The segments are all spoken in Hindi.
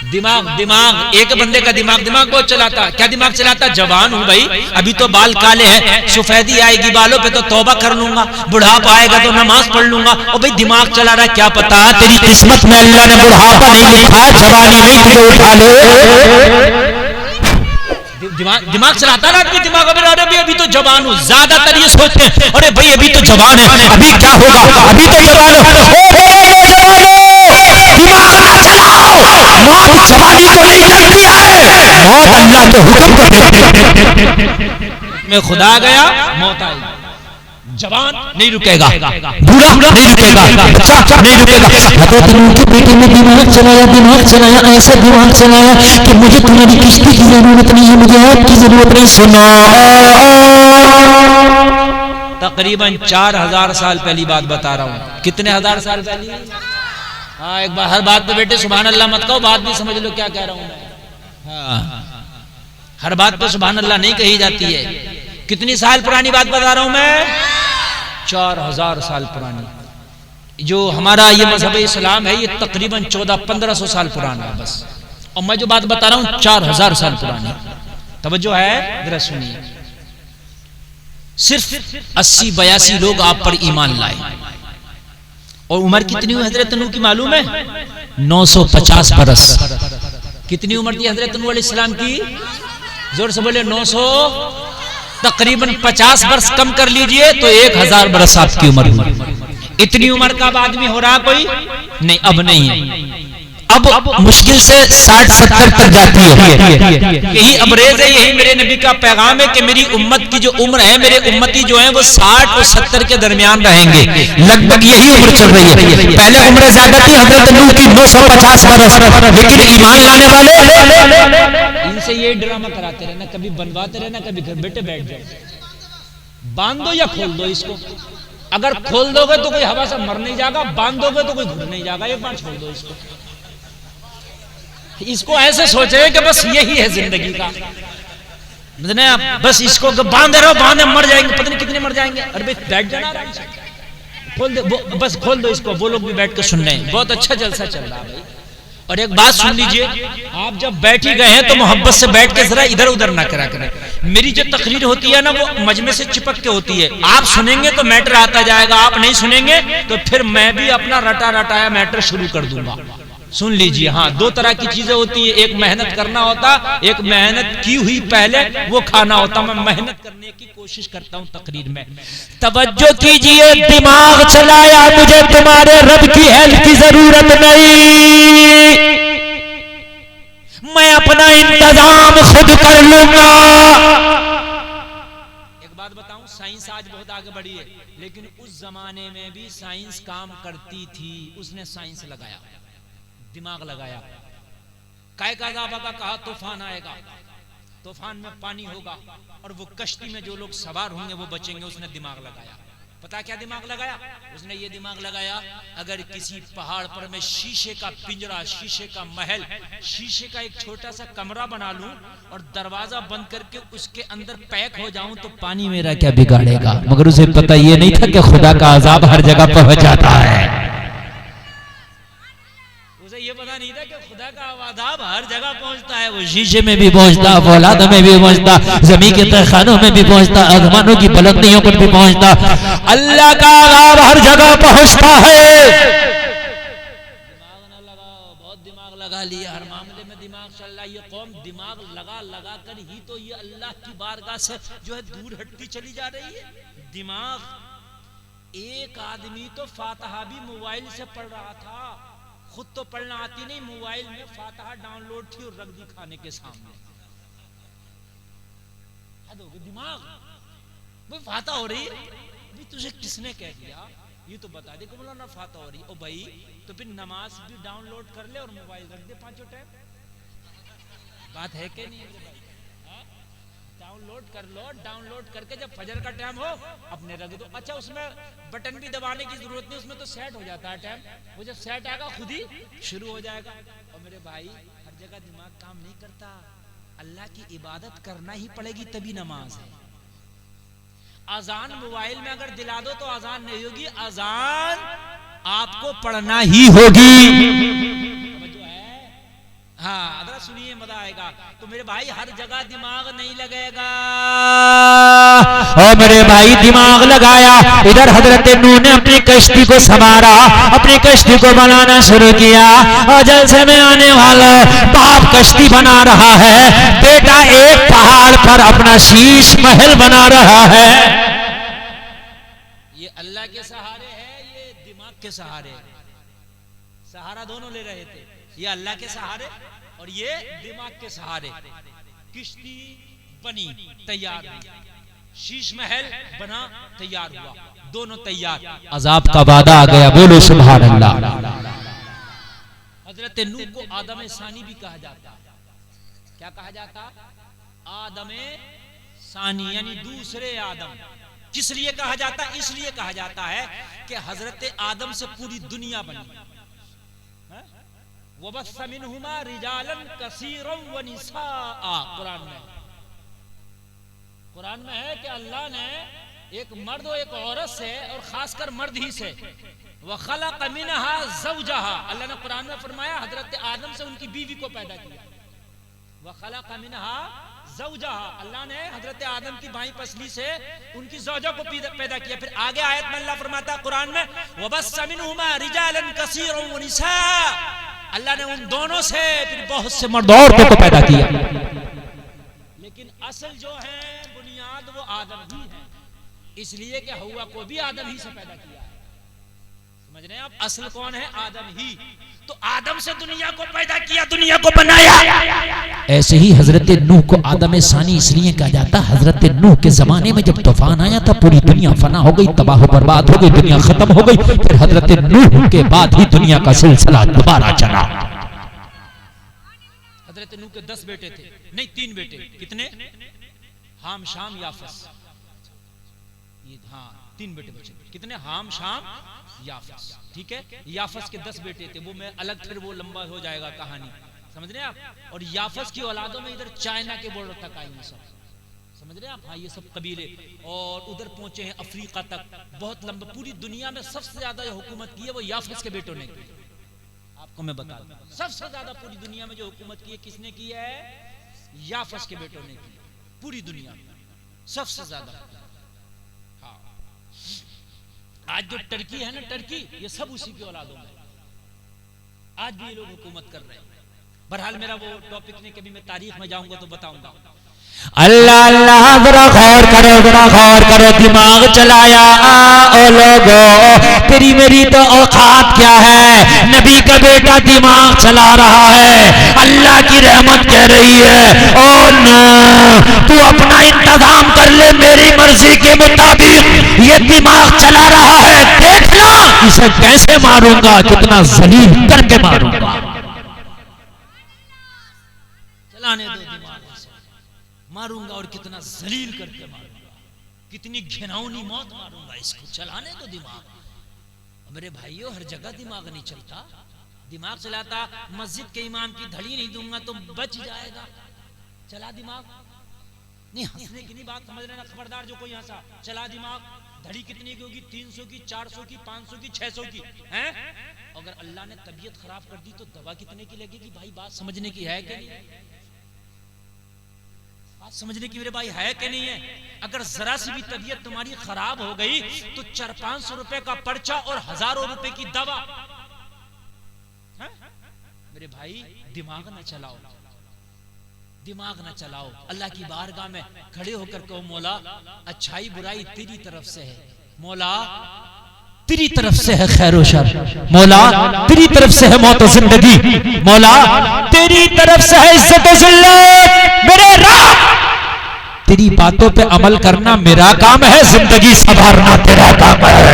दिमाग दिमाग एक बंदे का दिमाग बहुत चलाता। क्या दिमाग चलाता? जवान हूं भाई, अभी तो बाल काले हैं, सफेदी आएगी बालों पे तो तौबा कर लूंगा, बुढ़ापा आएगा तो नमाज पढ़ लूंगा। और भाई दिमाग चला रहा, क्या पता तेरी किस्मत में अल्लाह ने बुढ़ापा नहीं लिखा, जवानी में तुझे उठा ले। दिमाग चलाता ना आदमी, दिमाग अभी तो जवान हूं। ज्यादातर ये सोचते हैं अरे भाई अभी तो जवान है, अभी क्या होगा, अभी तो जवान दिमाग ना चलाओ, मौत जवानी को नहीं लगती है, मौत अल्लाह के हुक्म को में खुदा गया मौत आई। जवान नहीं रुकेगा, बूढ़ा नहीं रुकेगा, बच्चा नहीं रुकेगा। हजरत नूह के बेटे ने दिमाग चलाया, ऐसा दिमाग चलाया कि मुझे तुम्हारी किश्ती की जरूरत नहीं है, मुझे आपकी जरूरत नहीं। सुनो, तकरीबन 4000 साल पहली बात बता रहा हूँ। कितने हजार साल पहली? हाँ, एक बार हर बात पे बेटे सुभान अल्लाह मत कहो, बात भी समझ लो क्या कह रहा हूँ मैं। हाँ, हर बात पे सुभान अल्लाह नहीं कही जाती है। कितनी साल पुरानी बात बता रहा हूं मैं? 4000 साल पुरानी। जो हमारा ये मजहब इस्लाम है ये तकरीबन 1400-1500 साल पुराना है बस। और मैं जो बात बता रहा हूं 4000 साल पुरानी। तवज्जो है, जरा सुनिए। सिर्फ 80-82 लोग आप पर ईमान लाए। और उम्र कितनी हुई हजरत नूह की मालूम है? 950 बरस। कितनी उम्र थी हजरत नूह अलैहिस्सलाम की? जोर से बोले 900। तकरीबन 50 वर्ष कम कर लीजिए तो 1000 बरस आपकी उम्र हुई। इतनी उम्र का अब आदमी हो रहा कोई नहीं, अब नहीं है। अब मुश्किल से 60-70 तक जाती है। यही अबरेज है, यही मेरे नबी का पैगाम है कि मेरी उम्मत की जो उम्र है, मेरे उम्मती जो है वो 60 और 70 के दरमियान रहेंगे। लगभग यही उम्र चल रही है। पहले उम्र ज्यादा थी हजरत नूह की 950 बरस, लेकिन ईमान लाने वाले इनसे ये ड्रामा कराते रहना, कभी बनवाते रहना, कभी घर बेटे बैठ जाओ। बांध दो या खोल दो इसको। अगर खोल दोगे तो कोई हवा से मर नहीं जाएगा, बांध दोगे तो कोई घुर नहीं जाएगा। एक बार छोड़ दो इसको। इसको ऐसे सोचे कि बस यही है जिंदगी का, बस इसको बांधे रहो, बांधे मर जाएंगे, पता नहीं कितने मर जाएंगे। अरे भाई बैठ जाना, खोल दे, बस खोल दो इसको। वो लोग भी बैठ के सुन रहे हैं, बहुत अच्छा जलसा चल रहा है भाई। और एक बात सुन लीजिए, आप जब बैठ ही गए हैं तो मोहब्बत से बैठ के जरा इधर उधर ना करा करें। मेरी जो तकरीर होती है ना वो मजमे से चिपक के होती है। आप सुनेंगे तो मैटर आता जाएगा, आप नहीं सुनेंगे तो फिर मैं भी अपना रटा रटाया मैटर शुरू कर दूंगा। सुन लीजिए। हाँ, दो तरह की चीजें होती है, एक मेहनत करना होता, एक मेहनत की हुई पहले वो खाना होता। मैं मेहनत करने की कोशिश करता हूं तकरीर में। तवज्जो कीजिए, दिमाग चलाया, मुझे तुम्हारे रब की हेल्प की जरूरत नहीं, मैं अपना इंतजाम खुद कर लूंगा। एक बात बताऊं, साइंस आज बहुत आगे बढ़ी है, लेकिन उस जमाने में भी साइंस काम करती थी। उसने साइंस लगाया, दिमाग लगाया। काय का कहा तूफान आएगा, तूफान में पानी होगा और वो कश्ती में जो लोग सवार होंगे वो बचेंगे। उसने दिमाग लगाया। पता क्या दिमाग लगाया? उसने ये दिमाग लगाया, अगर किसी पहाड़ पर मैं शीशे का पिंजरा, शीशे का महल, शीशे का एक छोटा सा कमरा बना लूं और दरवाजा बंद करके उसके अंदर पैक हो जाऊं तो पानी मेरा क्या बिगाड़ेगा। मगर उसे पता ये नहीं था कि खुदा का अजाब हर जगह पहुंच जाता है। ये पता नहीं था कि खुदा का अज़ाब हर जगह पहुंचता है। वो शीशे में भी पहुंचता, फौलाद में भी पहुंचता, जमीन के तहखानों में भी पहुंचता, आसमानों की बुलंदियों पर भी पहुंचता। अल्लाह का अज़ाब हर जगह पहुंचता है। दिमाग ना लगाओ, बहुत दिमाग लगा लिया, हर मामले में दिमाग चल रहा है। ये कौम दिमाग लगा लगा कर ही तो ये अल्लाह की बारगाह से जो है दूर हटती चली जा रही है। दिमाग, एक आदमी तो फातिहा भी मोबाइल से पढ़ रहा था, खुद तो पढ़ना आती नहीं, मोबाइल में फातिहा डाउनलोड थी और रख दी खाने के सामने। दिमाग भाई फातिहा हो रही है, तुझे किसने कह दिया? ये तो बता दे कि बोला ना फातिहा हो रही है। ओ भाई तो फिर नमाज भी डाउनलोड कर ले और मोबाइल रख दे पांचों टाइम। बात है कि नहीं? डाउनलोड कर लो, डाउनलोड करके जब फजर का टाइम हो अपने रख दो। अच्छा, उसमें बटन भी दबाने की जरूरत नहीं, उसमें तो सेट हो जाता है टाइम। वो जब सेट आएगा खुद ही शुरू हो जाएगा। और मेरे भाई, हर जगह दिमाग काम नहीं करता, अल्लाह की इबादत करना ही पड़ेगी तभी नमाज है। अजान मोबाइल में अगर दिला दो तो अजान नहीं होगी, अजान आपको पढ़ना ही होगी। हाँ अगर सुनिए मजा आएगा। तो मेरे भाई हर जगह दिमाग नहीं लगेगा। और मेरे भाई दिमाग लगाया। इधर हजरत नूह ने अपनी कश्ती को संवारा, अपनी कश्ती को बनाना शुरू किया। और जलसे में आने वाला बाप कश्ती बना रहा है, बेटा एक पहाड़ पर अपना शीश महल बना रहा है। ये अल्लाह के सहारे है, ये दिमाग के सहारे है। सहारा दोनों ले रहे थे, ये अल्लाह के सहारे और ये दिमाग के सहारे। किश्ती बनी, तैयार हुई, शीश महल बना, तैयार हुआ, दोनों तैयार। अजाब का वादा आ गया, बोलो सुभान अल्लाह। हजरत नूह को आदम सानी भी कहा जाता। क्या कहा जाता? आदम सानी, यानी दूसरे आदम। किस लिए कहा जाता? इसलिए कहा जाता है कि हजरत आदम से पूरी दुनिया बनी। वबस्स मिनहुमा रिजालन कसीरन व निसाआ। कुरान में है कि अल्लाह ने एक मर्द और एक औरत से, और खासकर मर्द ही से, व खलक़ मिनहा ज़ौजहा, अल्लाह ने कुरान में फरमाया हजरत आदम से उनकी बीवी को पैदा किया। व खलक़ मिनहा ज़ौजहा, अल्लाह ने हजरत आदम की बाईं पसली से उनकी ज़ौजा को पैदा किया। फिर आगे आयत में अल्लाह फरमाता है कुरान में, वबस्स मिनहुमा रिजालन कसीरन व निसाआ, अल्लाह ने उन दोनों से फिर बहुत से मर्द औरतों को पैदा किया। लेकिन असल जो है बुनियाद वो आदम ही है, इसलिए कि हव्वा को भी आदम ही से पैदा किया है। समझ रहे हैं आप? असल कौन है? आदम ही। तो आदम से दुनिया को पैदा किया, दुनिया को बनाया। ऐसे ही हजरत नूह को आदम सानी इसलिए कहा जाता। हजरत नूह के जमाने में जब तूफान आया था, पूरी दुनिया फना हो गई, तबाह बर्बाद हो गई, दुनिया खत्म हो गई। फिर हजरत नूह के बाद ही दुनिया का सिलसिला दोबारा चला। हजरत नूह के 10 बेटे थे, नहीं 3 बेटे। कितने? हाम, शाम, याफस। हाँ 3 बेटे बचे। कितने? हाम, शाम, याफस। ठीक है, याफस के 10 बेटे थे। वो मैं अलग, फिर वो लंबा हो जाएगा कहानी, समझ रहे हैं आप? और याफस की औलादों में इधर चाइना के बॉर्डर तक आई सब, समझ रहे हैं आप? हाँ ये सब कबीले, और उधर पहुंचे हैं अफ्रीका तक, बहुत लंबा। पूरी दुनिया में सबसे ज्यादा हुकूमत की है वो याफस के बेटों ने की। आपको मैं बता दूं, सबसे ज्यादा पूरी दुनिया में जो हुकूमत की है किसने की है? याफस के बेटों ने की, पूरी दुनिया में सबसे ज्यादा। हाँ आज जो टर्की है ना, टर्की, ये सब उसी की औलादों में। आज भी ये लोग हुकूमत कर रहे हैं। बहरहाल मेरा वो टॉपिक नहीं, कभी मैं तारीख में जाऊंगा तो बताऊंगा। अल्लाह अल्लाह, जरा गौर करो, जरा गौर करो। दिमाग चलाया ओ लोगो, तेरी मेरी तो औकात क्या है? नबी का बेटा दिमाग चला रहा है। अल्लाह की रहमत कह रही है, ओ ना, तू अपना इंतजाम कर ले, मेरी मर्जी के मुताबिक ये दिमाग चला रहा है। देखना इसे कैसे मारूंगा, कितना जलील करके मारूंगा। चलाने दो दिमाग, मारूंगा और कितना जलील करके मारूंगा, कितनी घिनौनी मौत मारूंगा इसको। चलाने दो दिमाग। मेरे भाइयों हर जगह दिमाग नहीं चलता। दिमाग चलाता, मस्जिद के इमाम की धड़ी नहीं दूंगा तो बच जाएगा। चला दिमाग नहीं, हंसने की नहीं बात समझ लेना, खबरदार जो कोई हंसा। चला दिमाग, धड़ी कितनी की होगी? 300 की, 400 की, 500 की, 600 की हैं? अगर अल्लाह ने तबीयत खराब कर दी तो दवा कितने की लगेगी? भाई बात समझने की है कि नहीं? बात समझने की मेरे भाई है कि नहीं है? अगर जरा सी भी तबीयत तुम्हारी खराब हो गई तो 400-500 रुपए का पर्चा और हजारों रुपए की दवा है? मेरे भाई दिमाग न चलाओ, दिमाग न चलाओ। अल्लाह की बारगाह में खड़े होकर कहो, मौला अच्छाई बुराई तेरी तरफ से है, मौला तेरी तरफ से है खैर शर, मौला तेरी तरफ से है मौत जिंदगी, मौला तेरी तरफ से है इज्जत जिल्लत। मेरे रब तेरी बातों पे अमल करना मेरा काम है, जिंदगी संवारना तेरा काम है।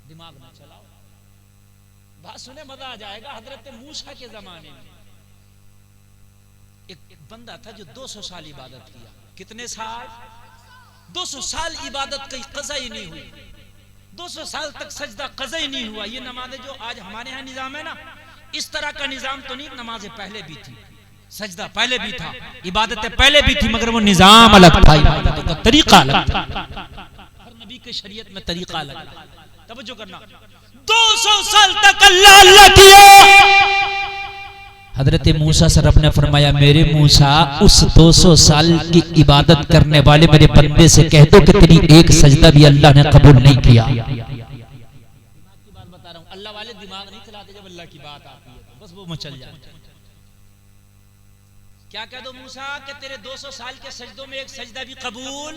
दिमाग ना चलाओ। बात सुने मजा आ जाएगा। हजरत मूसा के जमाने में एक बंदा था जो 200 साल इबादत किया। कितने साल? 200 साल इबादत की कज़ा ही नहीं हुई। 200 साल तक सजदा कज़ा ही नहीं हुआ। ये नमाज़ें जो आज हमारे यहाँ निजाम है ना, इस तरह का निजाम तो नहीं। नमाजें पहले भी थी, सजदा पहले भी था, इबादतें पहले भी थी, मगर वो निजाम अलग था, इबादतों का तरीका अलग था। हर नबी के शरीयत में तरीका अलग था। तवज्जो करना, 200 साल तक अल्लाह अल्लाह किया। हजरत मूसा से रब ने फरमाया, मेरे मूसा उस 200 साल की इबादत करने वाले मेरे बंदे से कह दो कि तेरी एक सजदा भी अल्लाह ने कबूल नहीं किया। बता रहा हूं, अल्लाह वाले दिमाग नहीं चलाते जब अल्लाह की बात आती है तो बस वो मचल जाते हैं। क्या कह दो मूसा कि तेरे 200 साल के सजदों में एक सजदा भी कबूल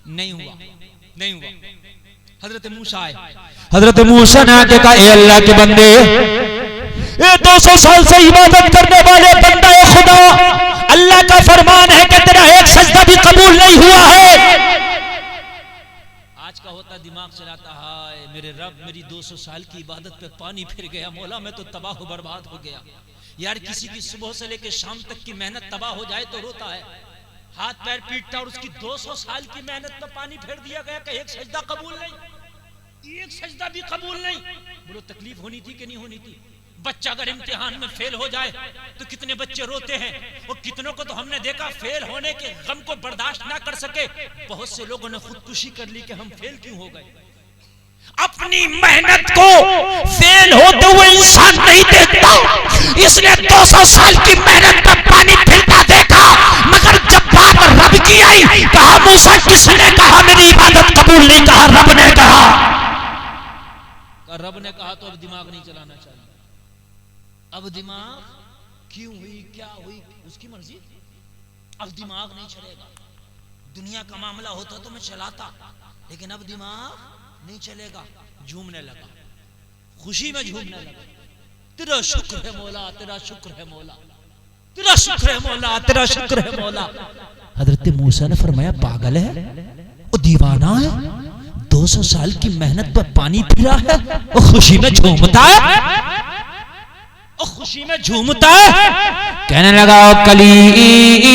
नहीं हुआ, नहीं हुआ। हजरत मूसा आए, हजरत मूसा ने आके कहा, ए अल्लाह के बंदे, ये 200 साल से इबादत करने वाले बंदा खुदा, अल्लाह का फरमान है कि तेरा एक सजदा भी कबूल नहीं हुआ है। आज का होता दिमाग चलाता है, मेरे रब मेरी 200 साल की इबादत पे पानी फिर गया, मौला मैं तो तबाह बर्बाद हो गया। यार किसी की सुबह से लेकर शाम तक की मेहनत तबाह हो जाए तो रोता है, हाथ पैर पीटता, और उसकी 200 साल की मेहनत पे पानी फेर दिया गया कि एक सजदा कबूल नहीं, एक सजदा भी कबूल नहीं। बोलो तकलीफ होनी थी कि नहीं होनी थी? बच्चा अगर इम्तिहान में फेल हो जाए तो कितने बच्चे रोते हैं, और कितनों को तो हमने देखा फेल होने के गम को बर्दाश्त ना कर सके, बहुत से लोगों ने खुदकुशी कर ली कि हम फेल क्यों हो गए। अपनी मेहनत को फेल होते हुए इंसान नहीं देखता, इसने 200 साल की मेहनत पर पानी फिरता देखा, मगर जब बात रब की आई, कहा मूसा किसने कहा मेरी इबादत कबूल नहीं, कहा रब ने कहा। रब ने कहा तो अब दिमाग नहीं चलाना चाहिए। अब दिमाग क्यों हुई, क्या हुई, उसकी मर्जी, अब दिमाग नहीं चलेगा। दुनिया का मामला होता तो मैं चलाता, लेकिन अब दिमाग नहीं चलेगा। झूमने लगा, खुशी में झूमने लगा, तेरा शुक्र है मौला, तेरा शुक्र है मौला, तेरा शुक्र है मौला, तेरा शुक्र है मौला। हजरत मूसा ने फरमाया, पागल है, वो दीवाना है, 200 साल की मेहनत पर पानी फिरा है, वो खुशी में झूमता है, और खुशी में झूमता है। कहने लगा, कलीम,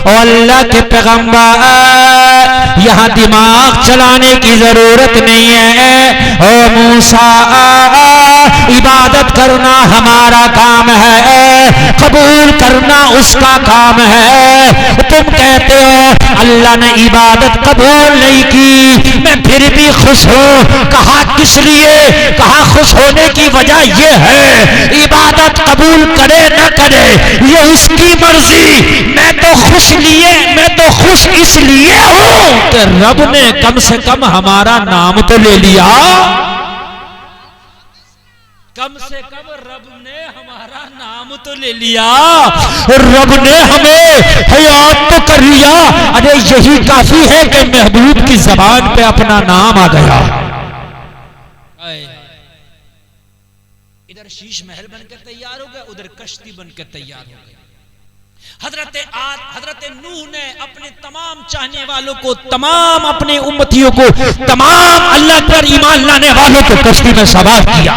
और अल्लाह के पैगंबर, यहाँ दिमाग चलाने की जरूरत नहीं है। ओ मूसा, इबादत करना हमारा काम है, कबूल करना उसका काम है। तुम कहते हो अल्लाह ने इबादत कबूल नहीं की, मैं फिर भी खुश हूँ। कहा किस लिए? कहा खुश होने की वजह यह है, इबादत कबूल करे न करे ये उसकी मर्जी, मैं तो खुश इसलिए हूँ कि रब ने कम से कम हमारा नाम तो ले लिया। कम से कम रब ने हमारा नाम तो ले लिया, रब ने हमें हयात तो कर लिया। अरे यही काफी है कि महबूब की जबान पे अपना नाम आ गया। इधर शीश महल बनकर तैयार हो गया, उधर कश्ती बनकर तैयार हो गया। हजरत नूह ने अपने तमाम चाहने वालों को, तमाम अपने उम्मतियों को, तमाम अल्लाह पर ईमान लाने वालों को कश्ती में सवार किया।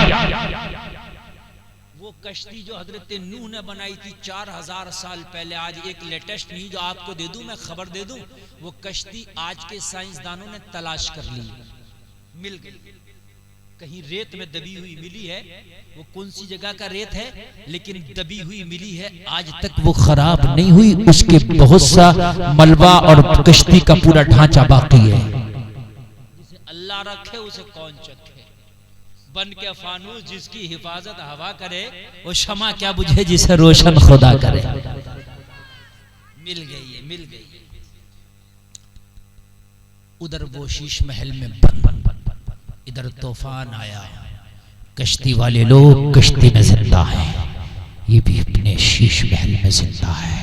वो कश्ती जो हजरत नूह ने बनाई थी 4000 साल पहले, आज एक लेटेस्ट न्यूज आपको दे दूं, मैं खबर दे दूं, वो कश्ती आज के साइंसदानों ने तलाश कर ली, मिल गई। कहीं रेत में दबी हुई मिली है, वो कौन सी जगह का रेत है, लेकिन दबी हुई मिली है, आज तक वो खराब नहीं हुई, उसके बहुत सा मलबा और कश्ती का पूरा ढांचा बाकी है। जिसे अल्लाह रखे उसे कौन चखे, बन के फानूस जिसकी हिफाजत हवा करे, वो शमा क्या बुझे जिसे रोशन खुदा करे। मिल गई है, मिल गई है। उधर वो शीश महल में बंद, इधर तूफान आया, कश्ती वाले लोग कश्ती में जिंदा है, ये भी अपने शीश महल में जिंदा है।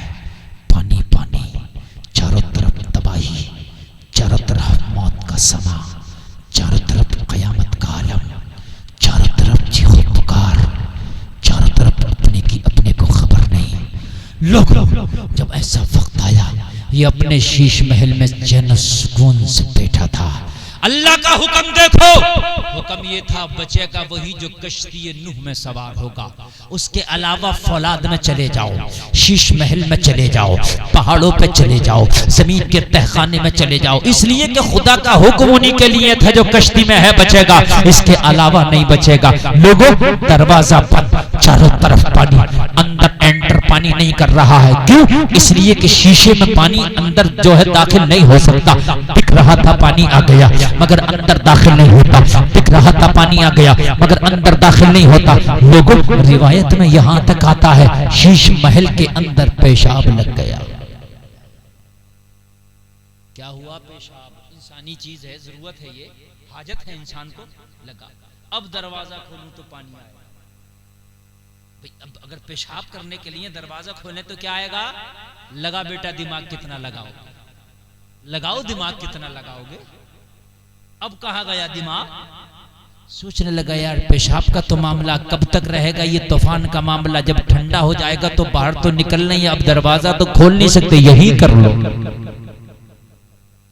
पानी पानी, चारों तरफ तबाही, चारों तरफ मौत का समा, चारों तरफ कयामत का आलम, चारों तरफ चीखो पुकार, चारों तरफ अपने की अपने को खबर नहीं। लोग जब ऐसा वक्त आया, ये अपने शीश महल में चैन सुकून से बैठा था। अल्लाह का हुक्म देखो, हुक्म ये था बचेगा वही जो कश्ती नूह में सवार होगा, उसके अलावा फौलाद में चले जाओ, शीश महल में चले जाओ, पहाड़ों पे चले जाओ, जमीन के तहखाने में चले जाओ, इसलिए कि खुदा का हुक्म उन्हीं के लिए था जो कश्ती में है बचेगा, इसके अलावा नहीं बचेगा। लोगों दरवाजा बंद, चारों तरफ पानी, अंदर एंटर पानी पानी नहीं कर रहा है। क्यों? इसलिए कि शीशे में पानी अंदर जो है दाखिल नहीं हो सकता। दिख रहा था पानी आ गया मगर अंदर दाखिल नहीं होता, दिख रहा था पानी आ गया मगर अंदर दाखिल नहीं होता। लोगों, रिवायत में यहां तक आता है शीश महल के अंदर पेशाब लग गया। क्या हुआ? पेशाब इंसानी चीज है, जरूरत है, ये हाजत है इंसान को, लगा। अब दरवाजा खोलूं तो पानी आएगा। भाई अब अगर पेशाब करने के लिए दरवाजा खोले तो क्या आएगा? लगा बेटा दिमाग कितना लगाओ, लगाओ दिमाग कितना लगाओगे। अब कहां गया दिमाग? सोचने लगा यार पेशाब का तो मामला कब तक रहेगा, ये तूफान का मामला जब ठंडा हो जाएगा तो बाहर तो निकलना ही, अब दरवाजा तो खोल नहीं सकते, यही कर लो।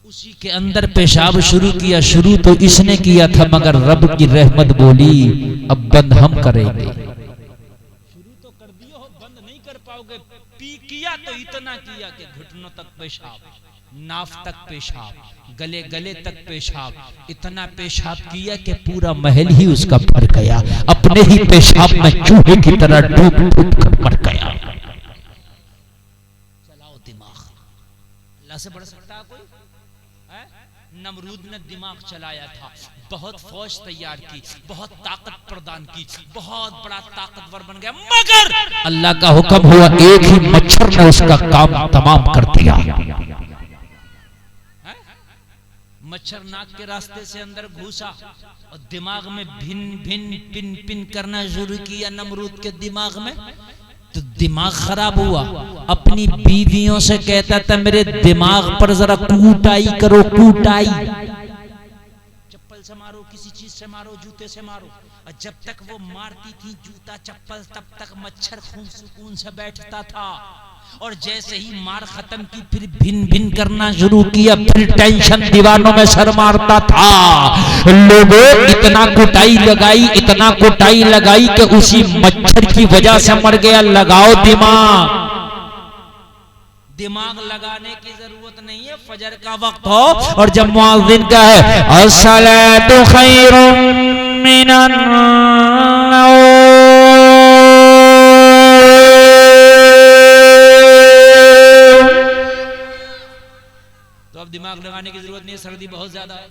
उसी के अंदर पेशाब शुरू किया। शुरू तो इसने किया था मगर रब की रहमत बोली अब बंद हम करेंगे। शुरू तो कर दिया हो, बंद नहीं कर पाओगे। किया तो इतना किया कि घुटनों तक पेशाब, नाफ तक पेशाब, गले गले तक पेशाब, इतना पेशाब किया कि पूरा महल ही उसका भर गया। अपने ही पेशाब में चूहे की तरह डूब डूब कर मर गया। चलाओ दिमाग, अल्लाह से बढ़ सकता है कोई? नमरूद ने दिमाग चलाया था, बहुत फौज तैयार की, बहुत ताकत प्रदान की, बहुत बड़ा ताकतवर बन गया, मगर अल्लाह का हुक्म हुआ एक ही मच्छर ने उसका काम तमाम कर दिया। मच्छर नाक के रास्ते से अंदर घुसा और दिमाग में भिन भिन पिन पिन करना शुरू किया नमरूद के दिमाग में। तो दिमाग खराब हुआ। अपनी बीवियों से कहता था मेरे दिमाग पर जरा कूटाई करो, कूटाई, चप्पल से मारो, किसी चीज से मारो, जूते से मारो। और जब तक वो मारती थी जूता चप्पल तब तक मच्छर खून सुकून से बैठता था। और जैसे ही मार खत्म की फिर भिन भिन करना शुरू किया, फिर टेंशन दीवानों में सर मारता था। लोगों इतना कुटाई लगाई, इतना कुटाई लगाई कि उसी मच्छर की वजह से मर गया। लगाओ दिमाग, दिमाग लगाने की जरूरत नहीं है। फजर का वक्त हो और जब मुअज्जिन का है अस्सलातु खैरुम मिनन नौम, दिमाग लगाने की जरूरत नहीं है। सर्दी बहुत ज्यादा है,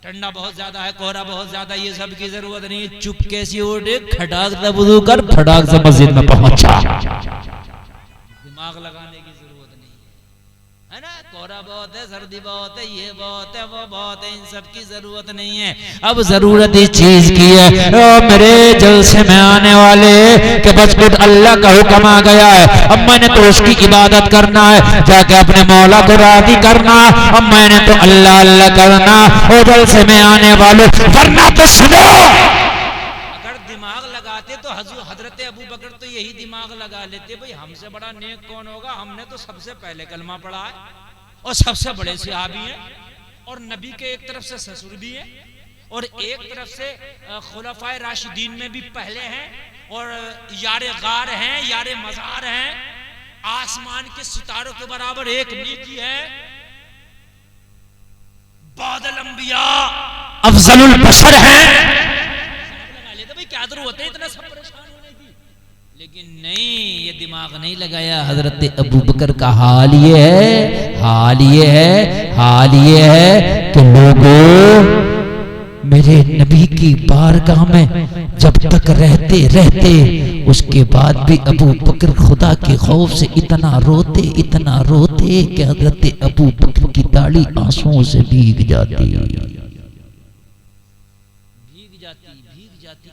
ठंडा बहुत ज्यादा है, कोहरा बहुत ज्यादा, ये सब की जरूरत नहीं है। चुपके से उठे, खटाक से वुज़ू कर, फटाक से मस्जिद में पहुंचा। दिमाग लगाने की जरूरत नहीं है ना। कोहरा बहुत है, सर्दी बहुत है, ये बहुत है, वो बहुत है, इन सब की जरूरत नहीं है। अब जरूरत इस चीज की है, मेरे जलसे में आने वाले कि बस खुद अल्लाह का हुक्म आ गया है, अब मैंने तो उसकी इबादत करना है, जाके अपने मौला को राजी करना। अब मैंने तो अल्लाह अल्लाह करना। और जलसे में आने वाले, वरना तो सुनो, अगर दिमाग लगाते तो हजरत अबू बकर तो यही दिमाग लगा लेते, भाई हमसे बड़ा नेक कौन होगा, हमने तो सबसे पहले कलमा पढ़ा है और सबसे बड़े सहाबी हैं और नबी के एक तरफ से ससुर भी हैं और एक तरफ से खुलफाए राशिदीन में भी पहले हैं और यारे गार हैं, यारे मजार हैं, आसमान के सितारों के बराबर एक नेकी है, बादल अंबिया अफजलुल बशर हैं। भाई क्या जरूरत है इतना सब परेशान होने की? लेकिन नहीं, ये दिमाग नहीं लगाया। हजरत अबू बकर का हाल ये है, हाल ये है, हाल ये है कि लोगों मेरे नबी की बारगाह में जब तक रहते रहते उसके बाद भी अबू बकर खुदा के खौफ से इतना रोते, इतना रोते कि हजरत अबू बकर की दाढ़ी आंसुओं से भीग जाती,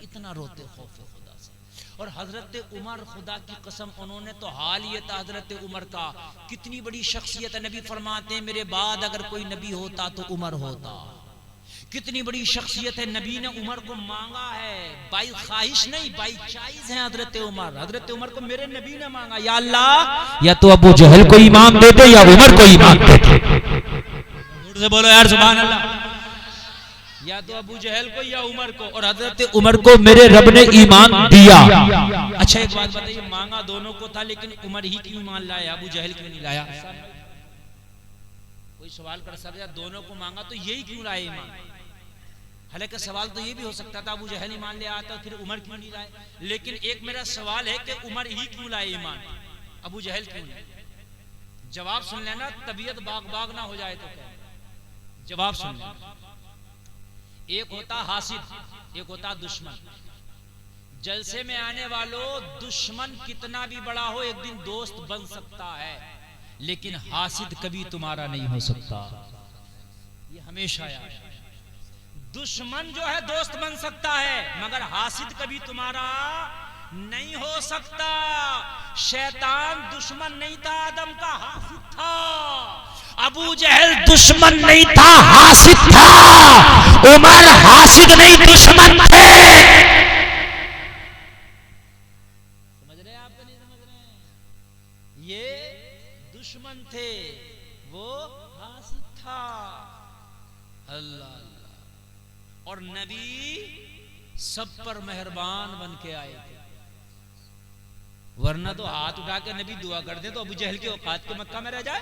इतना रोते खौफ खुदा से। और हजरत उमर, खुदा की कसम, उन्होंने तो हाल ये था हजरत उमर का, कितनी बड़ी शख्सियत है। नबी फरमाते हैं मेरे बाद अगर कोई नबी होता तो उमर होता। कितनी बड़ी शख्सियत है। नबी ने उमर को मांगा है, बाई ख्वाहिश नहीं, बाई चाइज है हजरत उमर। हजरत उमर को मेरे नबी ने मांगा, या अल्लाह या तो अबू जहल को ईमान देते या उमर को ईमान देते। जोर से बोलो यार सुभान अल्लाह। या तो अबू जहल को या उमर को, और हजरत उमर को मेरे रब ने ईमान दिया। अच्छा एक बात बताइए, मांगा दोनों को था लेकिन उमर ही क्यों ईमान लाया, अबू जहल क्यों नहीं लाया? कोई सवाल कर सकता, दोनों को मांगा तो यही क्यों लाए ईमान? हालांकि सवाल तो ये भी हो सकता था अबू जहल ईमान ले आता फिर उमर क्यों नहीं लाए, लेकिन एक मेरा सवाल है कि उमर ही क्यों लाए ईमान? अबू जहल क्यों नहीं? जवाब सुन लेना, तबीयत बाग बाग ना हो जाए तो क्या? जवाब सुन लेना। एक होता हासिद, एक होता दुश्मन। जलसे में आने वालों, दुश्मन कितना भी बड़ा हो एक दिन दोस्त बन सकता है, लेकिन हासिद कभी तुम्हारा नहीं हो सकता। ये हमेशा याद। दुश्मन जो है दोस्त बन सकता है, मगर हासिद कभी तुम्हारा नहीं हो सकता। शैतान दुश्मन नहीं था, आदम का हासिद था। अबू जहल दुश्मन नहीं था, हासिद था। उमर हासिद नहीं, दुश्मन थे। समझ रहे आप तो नहीं समझ रहे? ये दुश्मन थे, वो हासिद था। अल्लाह अल्लाह। और नबी सब पर मेहरबान बन के आए थे, वरना तो हाथ उठा के नबी दुआ कर दे तो अबू जहल के औकात के मक्का में रह जाए।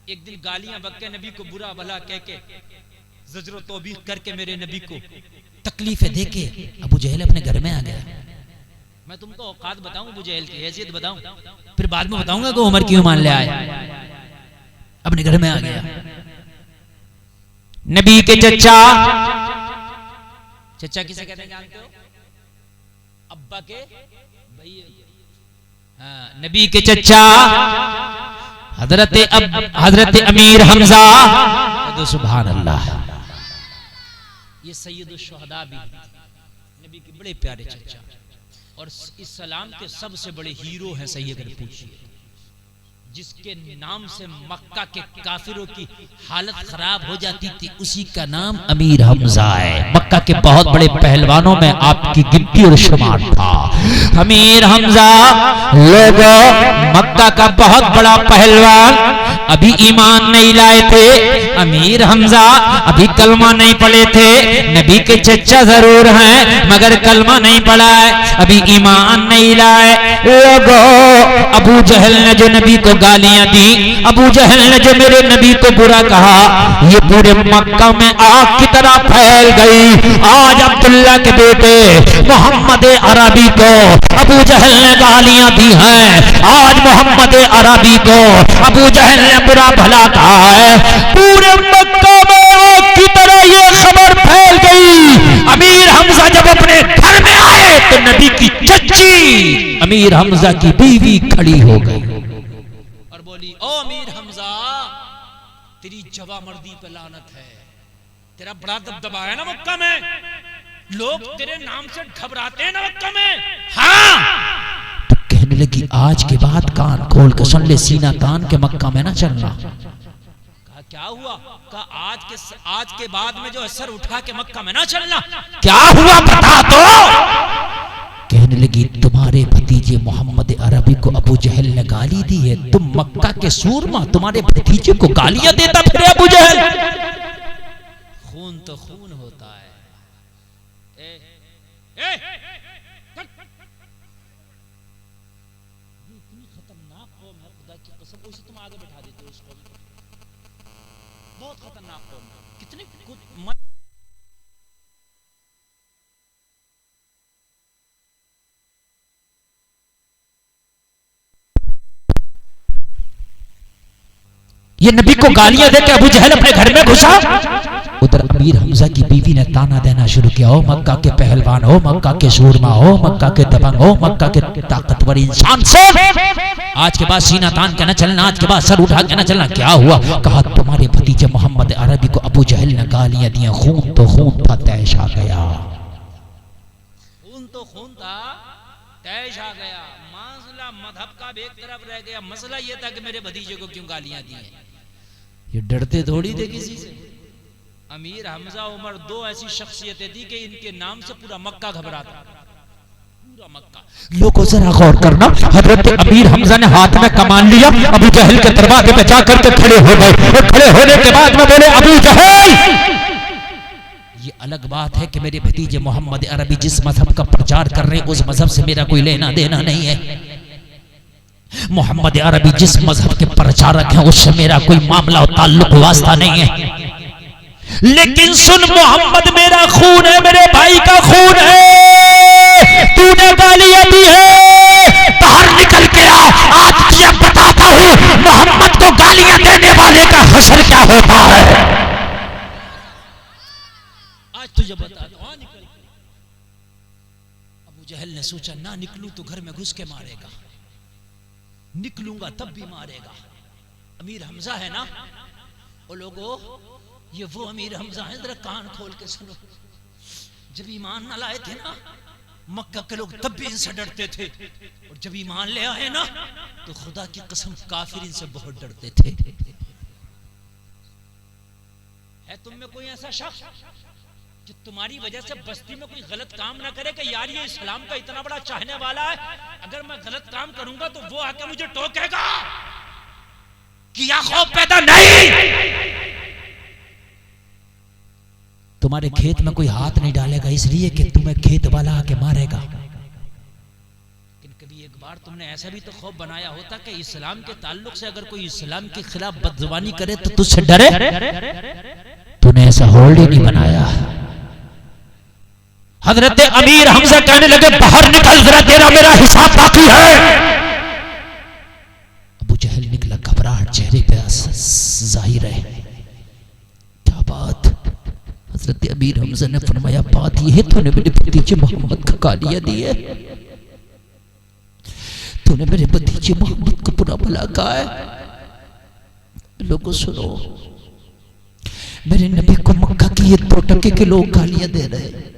एक दिन गालियां बक के नबी को बुरा भला कह के, ज़ज्र तौबीख करके मेरे नबी को तकलीफें दे के अबू जहल अपने घर में आ गया। मैं तुमको औकात बताऊं, अबू जहल की हैसियत बताऊं, फिर बाद में बताऊंगा कि उमर क्यों मान ले आए। अपने घर में आ गया। नबी के चचा, चचा किसे कहते हैं जानते हो? अब्बा के भैया। हाँ, नबी के चचा हजरत अमीर हमजा। तो सुभान अल्लाह, ये सैयदुल शुहदा भी नबी के बड़े प्यारे चचा, और इस्लाम के सबसे बड़े हीरो हैं। सही अगर पूछिए, जिसके नाम से मक्का के काफिरों की हालत खराब हो जाती थी, उसी का नाम अमीर हमजा है। मक्का के बहुत बड़े पहलवानों में आपकी गिनती और शुमार था। अमीर हमजा लोगों, मक्का का बहुत बड़ा पहलवान, अभी ईमान नहीं लाए थे। अमीर हमजा अभी कलमा नहीं पढ़े थे। नबी के चचा जरूर हैं, मगर कलमा नहीं पढ़ा है, अभी ईमान नहीं लाए। लोगों, अबू जहल ने जो नबी को गालियां दी, अबू जहल ने जो मेरे नबी को बुरा कहा, ये पूरे मक्का में आग की तरह फैल गई। आज अब्दुल्ला के बेटे मोहम्मद अरबी को अबू जहल ने गालियां दी हैं। आज मोहम्मद अरबी को अबू जहल ने बुरा भला कहा है। पूरे मक्का में आग की तरह ये खबर फैल गई। अमीर हमजा जब अपने घर में आए तो नबी की चच्ची अमीर हमजा की बीवी खड़ी हो गई और बोली, ओ अमीर हमजा, तेरी जवामर्दी पे लानत है। तेरा बड़ा दबदबा है ना मक्का में, लोग तेरे नाम से घबराते हैं ना मक्का में। हाँ, तो कहने लगी, आज के बाद कान खोल के सुन ले, सीना तान के मक्का में ना चलना। कहा क्या हुआ? कहा आज के बाद में जो है सर उठा के मक्का में ना चलना। क्या हुआ बता दो। कहने लगी, तुम्हारे भतीजे मोहम्मद अरबी को अबू जहल ने गाली दी है। तुम मक्का के सूरमा तुम्हारे भतीजे को गालियां देता फिर अबू जहल। खून तो खून होता है। इतनी खतरनाक कौम है, खुदा की कसम। उसे तुम आगे बैठा देते हो इस कौम को। बहुत खतरनाक कौम है। कितने ये नबी को गालियां देके अबू जहल अपने घर में घुसा। उधर अमीर हमजा की बीवी ने ताना देना शुरू किया, हो मक्का के पहलवान, हो मक्का के सूरमा, हो मक्का के दबंग, हो मक्का के ताकतवर इंसान से आज के बाद सीना तान के न चलना, आज के बाद सर उठा के न चलना। क्या हुआ? कहा, तुम्हारे भतीजे मोहम्मद अरबी को अबू जहल ने गालियां दी। खून तो खून था, तैश आ गया। खून तो खून था, तैश आ गया। मसला मजहब का एक तरफ रह गया, मसला यह था कि मेरे भतीजे को क्यों गालियां दी हैं। ये डरते थोड़ी थे किसी से। अमीर हमजा उमर दो ऐसी शख्सियतें थी कि इनके नाम से पूरा मक्का घबराता, पूरा मक्का। लोगों जरा गौर करना, हजरत अमीर हमजा ने हाथ में कमान लिया, अबू जहल के दरवाजे पे जाकर के खड़े हो गए। और खड़े होने के बाद में बोले, अबू जहल, ये अलग बात है कि मेरे भतीजे मोहम्मद अरबी जिस मजहब का प्रचार कर रहे हैं, उस मजहब से मेरा कोई लेना देना नहीं है। मोहम्मद अरबी जिस मजहब के प्रचारक हैं, उससे मेरा कोई मामला और ताल्लुक वास्ता नहीं है। लेकिन सुन, मोहम्मद मेरा खून है, मेरे भाई का खून है। तूने गालियां दी है, बाहर निकल के आ। जहल ने सोचा ना निकलूं तो घर में घुस के मारेगा, निकलूंगा तब भी मारेगा। अमीर हमजा है ना, वो लोगों ये वो अमीर हमजा है, जरा कान खोल के सुनो। जब ईमान न लाए थे ना मक्का के लोग तब भी इनसे डरते थे, और जब ईमान ले आए ना तो खुदा की कसम काफिर इनसे बहुत डरते थे। है तुम में कोई ऐसा शख्स कि तुम्हारी वजह से बस्ती में कोई गलत काम ना करे कि यार ये इस्लाम का इतना बड़ा चाहने वाला है, अगर मैं गलत काम करूंगा तो वो आके मुझे टोकेगा? किया खौफ पैदा नहीं। तुम्हारे खेत में कोई हाथ नहीं डालेगा इसलिए कि तुम्हें खेत वाला आके मारेगा। लेकिन कभी एक बार तुमने ऐसा भी तो खौफ बनाया होता कि इस्लाम के ताल्लुक से अगर कोई इस्लाम के खिलाफ बदजुबानी करे तो तुझसे डरे? तूने ऐसा होल्ड ही नहीं बनाया। हजरत अमीर हमजा कहने लगे बाहर निकल, जरा तेरा मेरा हिसाब बाकी है। अबू जहल निकला, घबराहट चेहरे पे जाहिर है। क्या बात? हजरत अमीर हमजा ने फरमाया बात यह है तूने मेरे भतीजे मोहम्मद को गालियां दी है, तूने मेरे भतीजे मोहम्मद को बुरा भला कहा है। लोगों सुनो, मेरे नबी को मक्का की ये 2% के लोग गालियां दे रहे हैं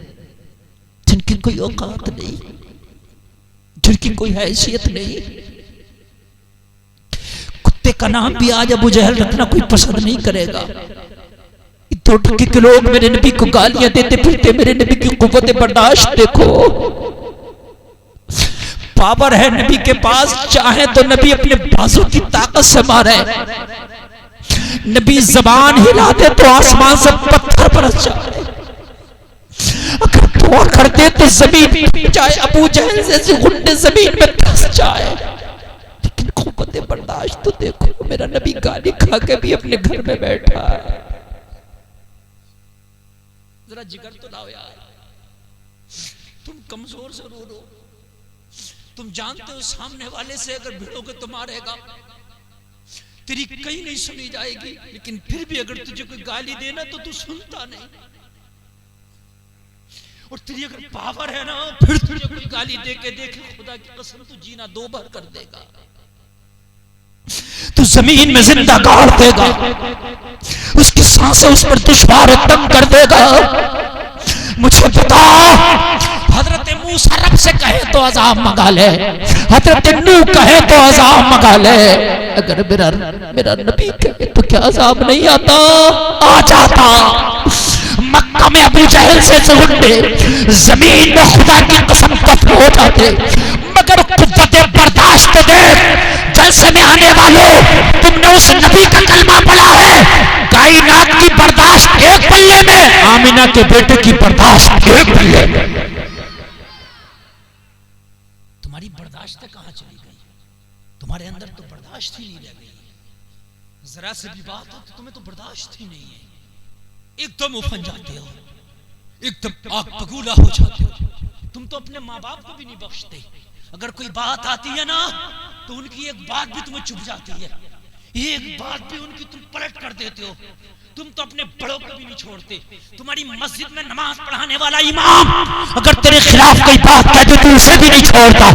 जिनकी कोई औकात नहीं, जिनकी कोई हैसियत नहीं। कुत्ते का नाम भी आज अबू जहल रखना कोई पसंद नहीं करेगा। 2% के लोग मेरे नबी को गालियां देते फिरते, मेरे नबी की कुव्वत बर्दाश्त देखो। पावर है नबी के पास, चाहे तो नबी अपने बाजू की ताकत से मारे। नबी जबान हिला दे तो आसमान से पत्थर बरस जाए, अगर दुआ कर दे तो जमीन चाहे अबू जहल जैसे गुंडे जमीन में धंस जाए। लेकिन कुव्वत बर्दाश्त तो देखो, मेरा नबी गाली खा के भी अपने घर में बैठा है। जरा जिगर तो लाओ यार, तुम कमजोर जरूर हो, तुम जानते हो सामने वाले से अगर भिड़ोगे तो मारेगा, तेरी कहीं नहीं सुनी जाएगी, लेकिन फिर भी अगर तुझे कोई गाली देना तो तू सुनता नहीं। और तेरी अगर पावर है ना, फिर तुझे कोई गाली दे के देखे, खुदा की कसम तू जीना 2 बार कर देगा, तू जमीन में जिंदा गाड़ देगा, उसकी सांसें उस पर दुश्वार तंग कर देगा। मुझे बता, हजरत मूसा रब से कहे तो अजाब मंगा ले, हजरत नूह कहे तो अजाब मंगा ले, अगर मेरा नबी कहे तो क्या अजाब नहीं आता? आ जाता। मक्का में अबू जहल से गुंडे जमीन में खुदा की कसम दफन हो जाते, मगर कुव्वत बर्दाश्त दे। जलसे में आने वालों, तुमने उस नबी का कलमा पढ़ा है, कायनात की बर्दाश्त एक पल्ले में, आमिना के बेटे की बर्दाश्त एक पल्ले में। तुम्हारी बर्दाश्त कहां चली गई? तुम्हारे अंदर तो बर्दाश्त ही नहीं रह गई। जरा से भी बात हो तो तुम्हें तो बर्दाश्त ही नहीं है, एकदम उफन जाते हो, एकदम आग बगूला हो जाते हो। तुम तो अपने माँ बाप को भी नहीं बख्शते, अगर कोई बात आती है ना तो उनकी एक बात भी तुम्हें चुभ जाती है, एक बात भी उनकी तुम पलट कर देते हो। तुम तो अपने बड़ों को भी नहीं छोड़ते। तुम्हारी मस्जिद में नमाज पढ़ाने वाला इमाम अगर तेरे खिलाफ कोई बात कहते तो उसे भी नहीं छोड़ता।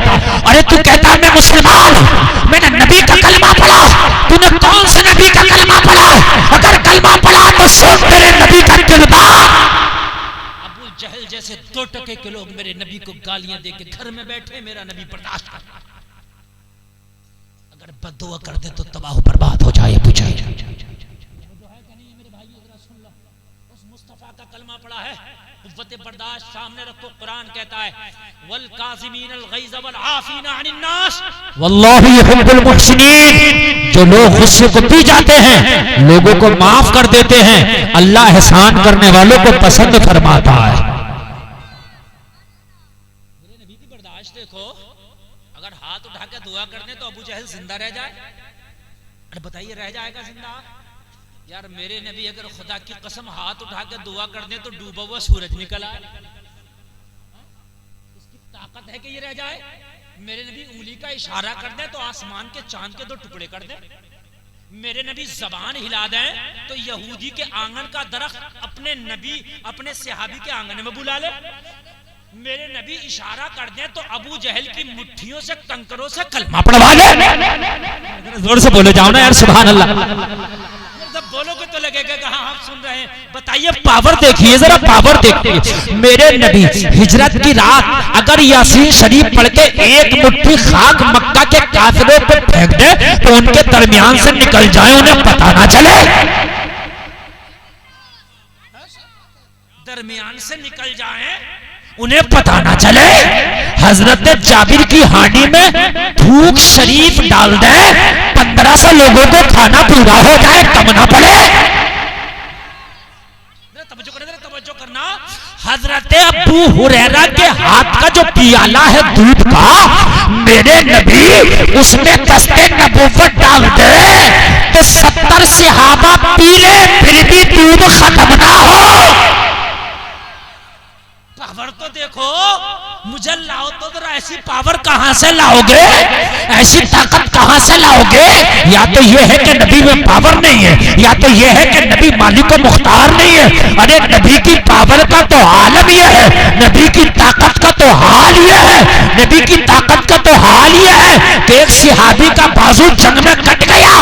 अरे तू कहता मैं मुसलमान हूं, मैंने नबी का कलमा पढ़ा, तूने कौन से नबी का कलमा पढ़ा? अगर कलमा पढ़ा तो सुन मेरे नबी का किरदार। अबू जहल जैसे 2% के लोग मेरे नबी को गालियां देके घर में बैठे, मेरा नबी बर्दाश्त कर, अगर बद्दुआ कर दे तो तबाह बर्बाद हो जाए। अबू जहल का कलमा पड़ा है, कुव्वत बर्दाश्त सामने रखो। कुरान कहता है वल काज़िमीनल गैज़ वल आफ़ीना अनिन नास वल्लाहु युहिब्बुल मुहसिनीन। जो लोग गुस्से को पी जाते हैं, लोगों को माफ कर देते हैं, अल्लाह एहसान करने वालों को पसंद फरमाता है। मेरे नबी की बर्दाश्त देखो, अगर हाथ उठा के दुआ कर दे तो अबू जहल जिंदा रह जाए। अरे बताइए रह जाएगा जिंदा? यार मेरे नबी अगर खुदा की कसम हाथ उठा के दुआ कर दे तो डूबा हुआ सूरज निकल आए, इसकी ताकत है कि ये रह जाए? मेरे नबी उंगली का इशारा कर दे तो आसमान के चांद के 2 टुकड़े कर दे। मेरे नबी जबान हिला दें तो यहूदी के आंगन का दरख्त अपने नबी अपने सहाबी के आंगन में बुला ले। मेरे नबी इशारा कर दें तो अबू जहल की मुट्ठियों से कंकरों से कलमा पढ़वा ले। जोर से बोले जाओ ना यार, सुभान अल्लाह। जब बोलोगे तो लगेगा कि हाँ हम सुन रहे हैं। बताइए पावर देखिए जरा, पावर देखिए। मेरे नबी हिजरत की रात अगर यासीन शरीफ पढ़ के एक मुट्ठी खाक मक्का के काफिले पे फेंक दे तो उनके दरमियान से निकल जाए, उन्हें पता ना चले। दरमियान से निकल जाए उन्हें पता ना चले। हजरत जाबिर की हांडी में थूक शरीफ डाल दे, 1500 लोगों को खाना पूरा हो जाए, कम ना पड़े। तवज्जो करना। हजरत अबू हुरैरा के हाथ का जो पियाला है दूध का, मेरे नबी उसमें दस्ते नबूवत डाल दे तो 70 सहाबा पी ले, फिर भी दूध खत्म ना हो। पावर तो देखो, मुझे लाओ तो जरा ऐसी पावर कहां से लाओगे, ऐसी ताकत कहां से लाओगे? या तो ये है कि नबी में पावर नहीं है, या तो ये है कि नबी मालिक मुख्तार नहीं है। अरे नबी की पावर का तो आलम ये है, नबी की ताकत का तो हाल ये है, नबी की ताकत का तो हाल ये है कि एक सिहाबी का बाजू जंग में कट गया,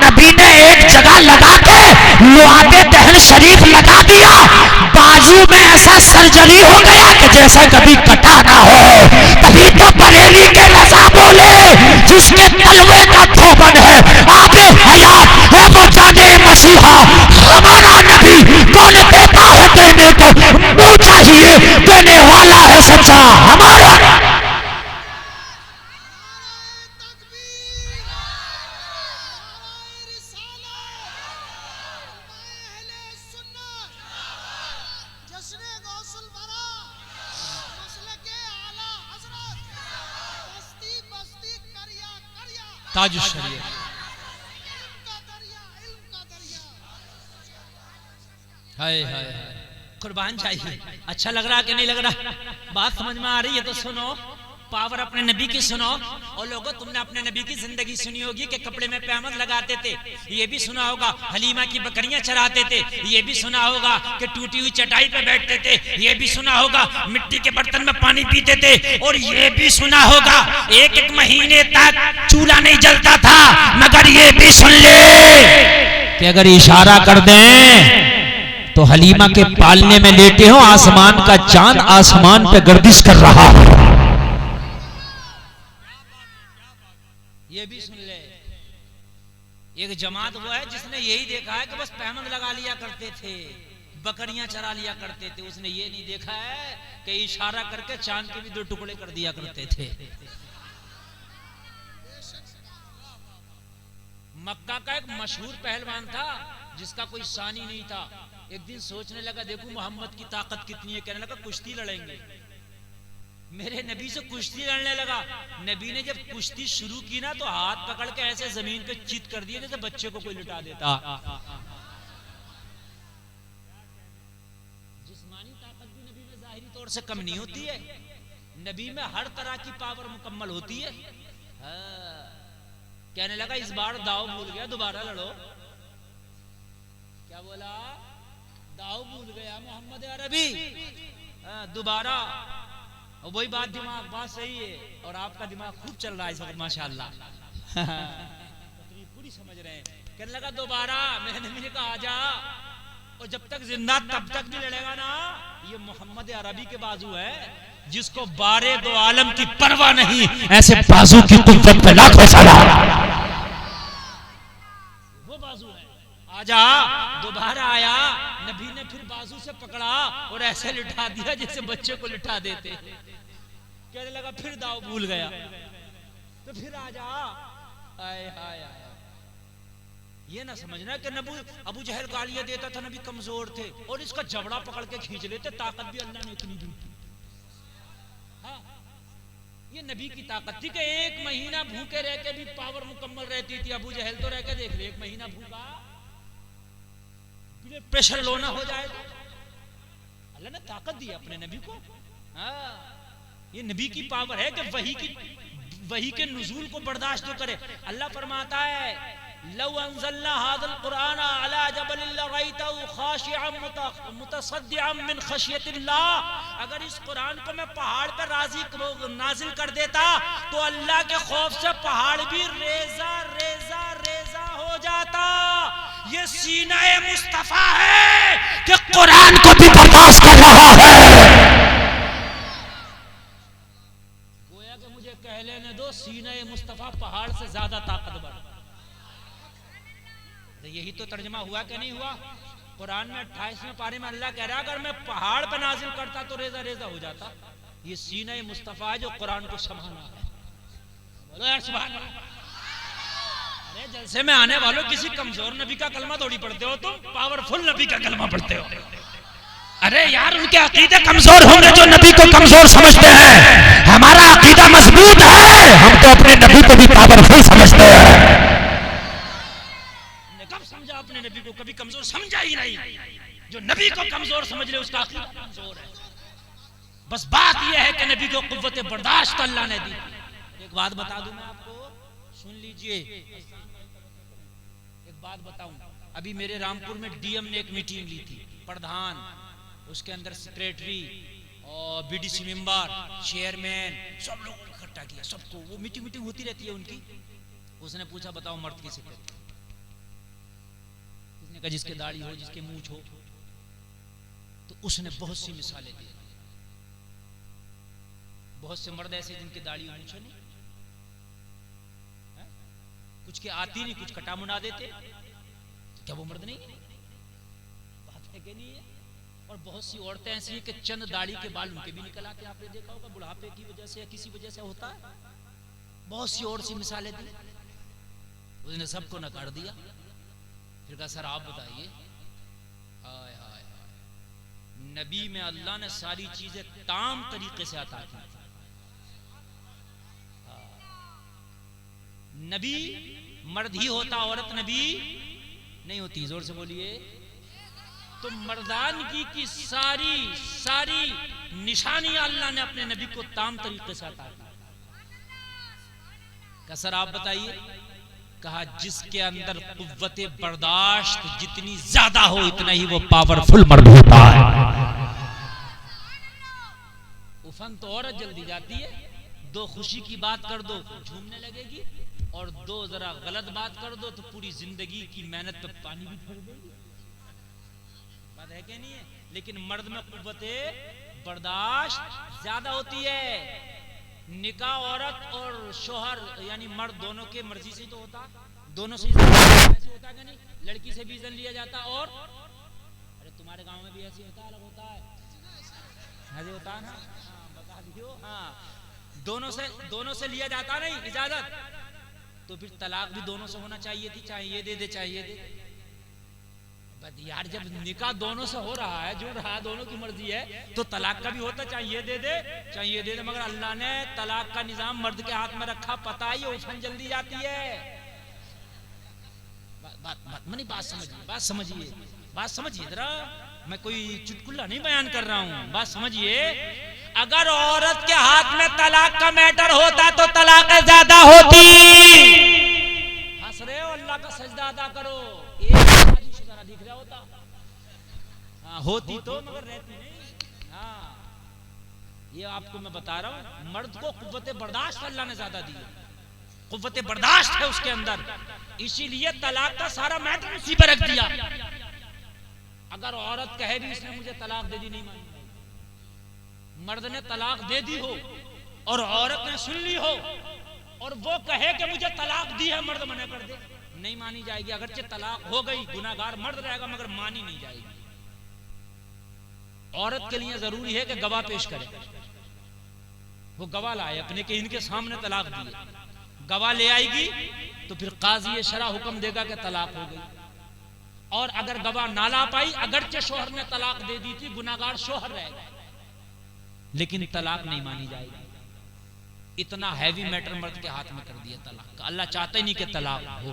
नबी ने एक जगह लगा के लुआबे दहन शरीफ लगा दिया, बाजू में ऐसा सर्जरी हो गया कि जैसा कभी कटा ना हो। तभी तो बरेली के रजा बोले, जिसके तलवे का धोबन है आगे हयात है वो जाने मसीहा। हमारा नबी कौन देता है देने को, मुंह चाहिए देने वाला है सच्चा हमारा। ताजुश शरीयत। हाय हाय कुर्बान चाहिए। अच्छा लग रहा कि नहीं लग रहा? बात समझ में आ रही है तो सुनो। पावर अपने नबी की सुनो। और लोगों तुमने अपने नबी की जिंदगी सुनी होगी कि कपड़े में पैमद लगाते थे, ये भी सुना होगा। हलीमा की बकरियां चराते थे, ये भी सुना होगा। कि टूटी हुई चटाई पे बैठते थे, ये भी सुना होगा। मिट्टी के बर्तन में पानी पीते थे, और ये भी सुना होगा 1-1 महीने तक चूल्हा नहीं जलता था। मगर ये भी सुन ले कि अगर इशारा कर दें तो हलीमा के पालने में लेटे हो, आसमान का चांद आसमान पे गर्दिश कर रहा है। ये भी सुन ले। एक जमात वो है जिसने यही देखा है कि बस पैमद लगा लिया करते थे, बकरियां चरा लिया करते थे। उसने ये नहीं देखा है कि इशारा करके चांद के भी 2 टुकड़े कर दिया करते थे। मक्का का एक मशहूर पहलवान था जिसका कोई सानी नहीं था। एक दिन सोचने लगा देखो मोहम्मद की ताकत कितनी है, कहने लगा कुश्ती लड़ेंगे। मेरे नबी से कुश्ती लड़ने लगा। नबी ने जब कुश्ती शुरू की ना तो हाथ पकड़ के ऐसे जमीन पे चित कर दिए जैसे बच्चे को कोई लुटा देता। जिस्मानी ताकत भी नबी में जाहिरी तौर से कम नहीं होती है। नबी में हर तरह की पावर मुकम्मल होती है। कहने लगा इस बार दाव भूल गया, दोबारा लड़ो। क्या बोला? दाव भूल गया मोहम्मद अरबी, दोबारा। और वही बात, दिमाग बात सही है और आपका दिमाग खूब चल रहा है इस वक्त माशाअल्लाह। पूरी समझ रहे हैं। कहने लगा दोबारा। मैंने नबी ने कहा आजा, और जब तक जिंदा तब तक भी लड़ेगा ना। ये मोहम्मद अरबी के बाजू है जिसको बारे दो आलम की परवाह नहीं, ऐसे बाजू की कुव्वत पे लाखों सलाम। वो बाजू है। आजा। दोबारा आया, नबी ने फिर बाजू से पकड़ा और ऐसे लिटा दिया जैसे बच्चे को लिटा देते। कहने लगा फिर दाव भूल गया, तो फिर आजा। आए हाय हाय। ये ना समझना कि नबी अबू जहल गालियां देता था, नबी कमजोर थे और इसका जबड़ा पकड़ के खींच लेते। ताकत भी अल्लाह ने इतनी दी। हाँ, ये नबी की ताकत थी कि 1 महीना भूखे रह के भी पावर मुकम्मल रहती थी। अबू जहल तो रह के देख ले, 1 महीना भूखा, प्रेशर लो ना हो जाए तो। अल्लाह ने ताकत दी अपने नबी को। हाँ, ये नबी की पावर है कि वही के नुज़ूल को बर्दाश्त तो करे। अल्लाह फरमाता है लौ अंज़लना हाज़ल कुरान अला जबलिन लरअयतहु खाशिअन मुतसद्दिअन मिन खशियतिल्लाह, अगर इस कुरान को मैं पहाड़ पर नाजिल कर देता तो अल्लाह के खौफ से पहाड़ भी रेजा रेजा रेजा हो जाता। ये सीना मुस्तफा है कि कुरान को भी बर्दाश्त कर रहा है। गोया कि मुझे कह लेने दो, सीना मुस्तफा पहाड़ से ज्यादा ताकतवर। यही तो तर्जमा हुआ कि नहीं हुआ? कुरान में 28वें पारे में अल्लाह कह रहा है अगर मैं पहाड़ पर नाजिल करता तो रेजा रेजा हो जाता। ये सीना मुस्तफा है जो कुरान को संभाला है। बोलो यार सुभान अल्लाह। अरे जलसे में आने वालों किसी कमजोर नबी का कलमा थोड़ी पढ़ते हो, तुम पावरफुल नबी का कलमा पढ़ते हो। अरे यार उनके अकीदे कमजोर होंगे जो नबी को कमजोर समझते हैं। हमारा अकीदा मजबूत है, हम तो अपने नबी को भी पावरफुल समझते हैं। कब समझा अपने नबी को? कभी कमजोर समझा ही नहीं। जो नबी को कमजोर समझ ले उसका अकीदा कमजोर है। बस बात यह है कि नबी को कुव्वत बर्दाश्त अल्लाह ने दी। एक बात बता दूं मैं आपको, सुन लीजिए। एक बात बताऊं, अभी मेरे रामपुर में डीएम ने एक मीटिंग ली थी, प्रधान, उसके अंदर सेक्रेटरी और बीडीसी मेंबर, चेयरमैन, सब लोगों को इकट्ठा किया, सबको। वो मीटिंग होती रहती है उनकी। उसने पूछा बताओ मर्द किसे कहते हैं? उसने कहा जिसके दाढ़ी हो, जिसके मूंछ हो। तो उसने बहुत सी मिसालें दी। बहुत से मर्द ऐसे जिनकी दाढ़ी और मूंछ नहीं, कुछ के आती नहीं, कुछ कटा मुना देते, तो क्या वो मर्द नहीं? बात है कि नहीं है? और बहुत सी औरतें ऐसी हैं कि चंद दाढ़ी के बाल उनके भी निकल आते, आपने देखा होगा, बुढ़ापे की वजह से या किसी वजह से होता है। बहुत सी और सी मिसालें दी। उसने सबको नकार दिया। फिर कहा सर आप बताइए, हाय हाय नबी में अल्लाह ने सारी चीजें ताम तरीके से अता की। नबी मर्द ही होता, औरत नबी नहीं होती। जोर से बोलिए। तो मर्दानगी की सारी निशानियां अल्लाह ने अपने नबी को ताम तरीके से अता की। सर आप बताइए। कहा जिसके अंदर कुव्वत बर्दाश्त जितनी ज्यादा हो उतना ही वो पावरफुल मर्द होता है। उफन तो औरत जल्दी जाती है, दो खुशी की बात कर दो झूमने लगेगी, और दो जरा गलत बात कर दो तो पूरी जिंदगी की मेहनत पे पानी भी फेर देगी। बात है कि नहीं है? लेकिन मर्द में कुव्वत बर्दाश्त ज्यादा होती है। निकाह औरत और शोहर यानी मर्द दोनों के मर्जी से तो होता, दोनों से ऐसे होता कि नहीं? लड़की से भी इज़्ज़त लिया जाता। और अरे तुम्हारे गांव में भी ऐसे होता, अलग होता है, ऐसे होता है ना? हाँ बता दियो। हाँ दोनों से लिया जाता नहीं इजाजत, तो फिर तलाक भी दोनों से होना चाहिए थी, चाहे ये दे दे चाहे ये दे। यार जब निकाह दोनों से हो रहा है, जुड़ रहा है, दोनों की मर्जी है, तो तलाक का भी होता, चाहे ये दे दे चाहे ये दे दे। मगर अल्लाह ने तलाक का निजाम मर्द के हाथ में रखा, पता ही उफन जल्दी जाती है। बात समझिए जरा। मैं कोई चुटकुला नहीं बयान कर रहा हूँ, बात समझिए। अगर औरत के हाथ में तलाक का मैटर होता तो तलाक ज्यादा होती। हंस रहे हो? अल्लाह का सजदा अदा करो। दिख रहा होता। हाँ होती तो, मगर रहती नहीं। हाँ ये आपको मैं बता रहा हूँ, मर्द को कुव्वत बर्दाश्त अल्लाह ने ज्यादा दी है, कुव्वत बर्दाश्त है उसके अंदर, इसीलिए तलाक का सारा मैटर उसी पर रख दिया। अगर औरत कहे भी इसने मुझे तलाक दे दी, नहीं मानी। मर्द ने तलाक दे दी हो और औरत ने सुन ली हो और वो कहे कि मुझे तलाक दी है, मर्द मना कर दे, नहीं मानी जाएगी। अगरचे तलाक हो गई, गुनाहगार मर्द रहेगा मगर मानी नहीं जाएगी। औरत के लिए जरूरी है कि गवाह पेश करे, वो गवाह लाए अपने के इनके सामने तलाक दी। गवाह ले आएगी तो फिर काजी शरा हुक्म देगा कि तलाक हो गई। और अगर गवाह ना ला पाई, अगरचे शोहर ने तलाक दे दी थी, गुनाहगार शोहर रहेगा, लेकिन तलाक नहीं मानी जाएगी। इतना हैवी मैटर मर्द के हाथ में कर दिया तलाक का। अल्लाह चाहता ही नहीं कि तलाक हो।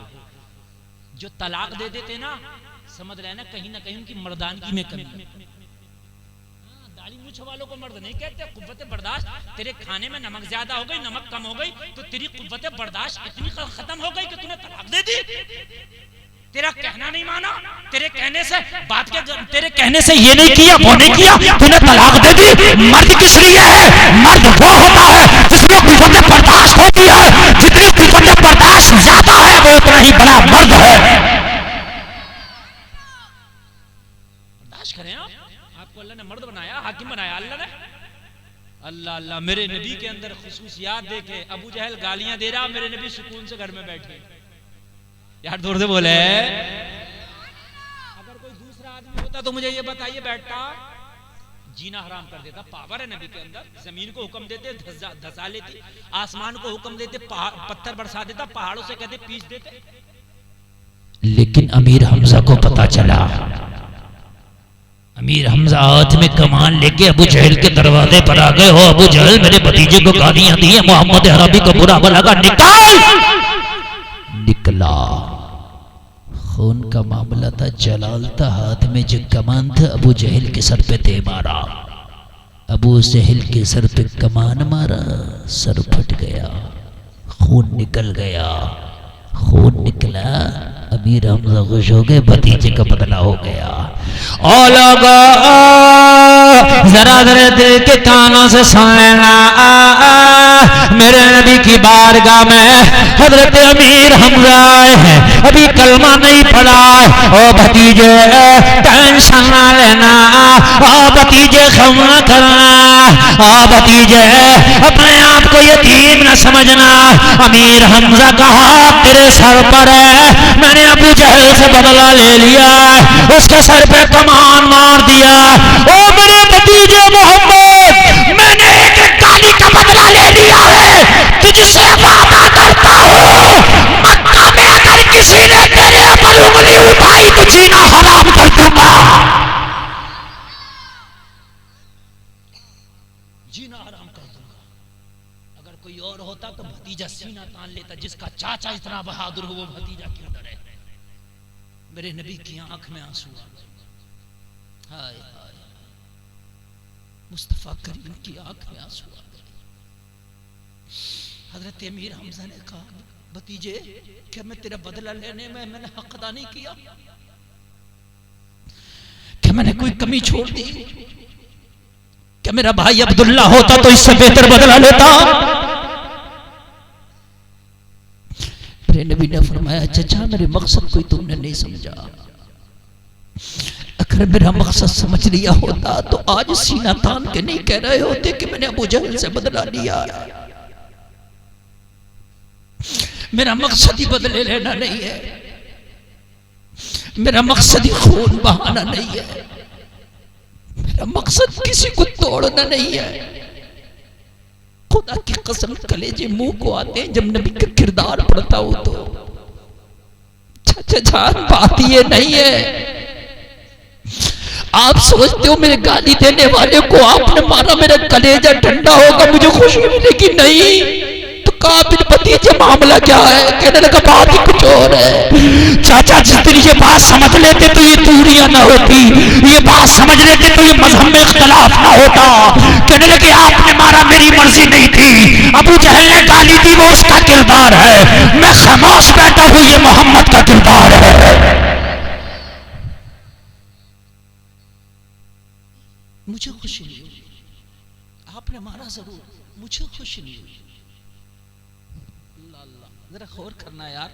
जो तलाक दे देते ना, समझ रहे ना कहीं ना कहीं उनकी मर्दानगी में कमी। दाढ़ी दाढ़ी मूछ वालों को मर्द नहीं कहते। कुव्वत बर्दाश्त, तेरे खाने में नमक ज्यादा हो गई, नमक कम हो गई तो तेरी कुव्वत बर्दाश्त इतनी खत्म हो गई कि तूने तलाक दे दी। तेरा कहना नहीं माना, तेरे कहने से तेरे कहने से ये नहीं किया वो नहीं किया, तूने तलाक दे दी। मर्द किस लिए है? मर्द वो होता है जिसमें कुव्वत बर्दाश्त होती है। जितनी कुव्वत बर्दाश्त ज्यादा है वो उतना ही बड़ा मर्द है। बर्दाश्त करें आपको अल्लाह ने मर्द बनाया, हाकिम बनाया अल्लाह ने। अल्लाह अल्लाह, मेरे नबी के अंदर खुसूसियात देखे। अबू जहल गालियां दे रहा, मेरे नबी सुकून से घर में बैठे। यार जोर से बोले, अगर कोई दूसरा आदमी होता तो मुझे ये बताइए, बैठता जीना हराम कर देता। पावर है नबी के अंदर, जमीन को हुक्म देते धसा लेती, आसमान को हुक्म देते पत्थर बरसा देता, पहाड़ों से कहते पीस देते। लेकिन अमीर हमजा को पता चला, अमीर हमजा हाथ में कमान लेके अबू जहल के दरवाजे पर आ गए। हो अबू जहल, मेरे भतीजे को गालियां दी है, मोहम्मद अरबी को बुरा भला का निकाल। निकला, खून का मामला था, जलाल था, हाथ में जो कमान था अबू जहल के सर पे दे मारा। अबू जहल के सर पे कमान मारा, सर फट गया, खून निकल गया। खून निकला, अमीर हमजा खुश हो गए, भतीजे का बदला हो गया। और लोगों जरा जरा दिल के कानों से सुन लेना, मेरे नबी की बारगाह में हजरत अमीर हमजा आए हैं, अभी कलमा नहीं पड़ा। ओ भतीजे टेंशन ना लेना, ओ भतीजे खमा करना, ओ भतीजे अपने आप को यतीम न समझना। अमीर हमजा का हाथ तेरे सर पर है, मैंने अबू जहल से बदला ले लिया, उसके सर पे कमान मार दिया। ओ मेरे भतीजे मोहम्मद, मैंने एक गाली का बदला ले लिया है, तुझसे वादा करता हूँ मक्का में अगर किसी ने तेरे पर उंगली उठाई तो जीना हराम कर दूंगा। जीना हराम कर दूंगा। अगर कोई और होता तो भतीजा सीना तान लेता, जिसका चाचा इतना बहादुर हो वो भतीजा क्यों डरे। मेरे नबी की आंख में आंसू आ गए। हाय हाय, मुस्तफा करीम की आंख में आंसू आ गए। हजरत अमीर हमजा ने कहा, भतीजे क्या मैं तेरा बदला लेने में मैंने हक अदा नहीं किया? क्या मैंने कोई कमी छोड़ दी? क्या मेरा भाई अब्दुल्ला होता तो इससे बेहतर बदला लेता? मेरे नबी ने फरमाया, चचा मेरे मकसद कोई तुमने नहीं समझा। अगर मेरा मकसद समझ लिया होता तो आज सीना तान के नहीं कह रहे होते कि मैंने अबू जहल से बदला लिया। मेरा मकसद ही बदले लेना नहीं है, मेरा मकसद ही खून बहाना नहीं है, मेरा मकसद किसी को तोड़ना नहीं है। खुदा की कसम कलेजे मुंह को आते हैं जब नबी का किरदार पढ़ता हो तो। जान बात ये नहीं है, आप सोचते हो मेरे गाली देने वाले को आपने मारा मेरा कलेजा ठंडा होगा, मुझे खुशी मिलेगी? नहीं। तो कहा फिर भतीजे मामला क्या है? कहने लगा बात ही कुछ और है। चाचा जिस दिन ये बात समझ लेते तो ये दूरियां ना होती, ये बात समझ लेते तो ये मजहब में इख्तलाफ ना होता। कहने लगे आपने मारा मेरी मर्जी नहीं थी, अबू जहल ने गाली दी वो उसका किरदार है, मैं खामोश बैठा हूं ये मोहम्मद का किरदार है। मुझे खुशी नहीं हुई, आपने मारा जरूर, मुझे खुशी नहीं हुई। जरा गौर करना यार,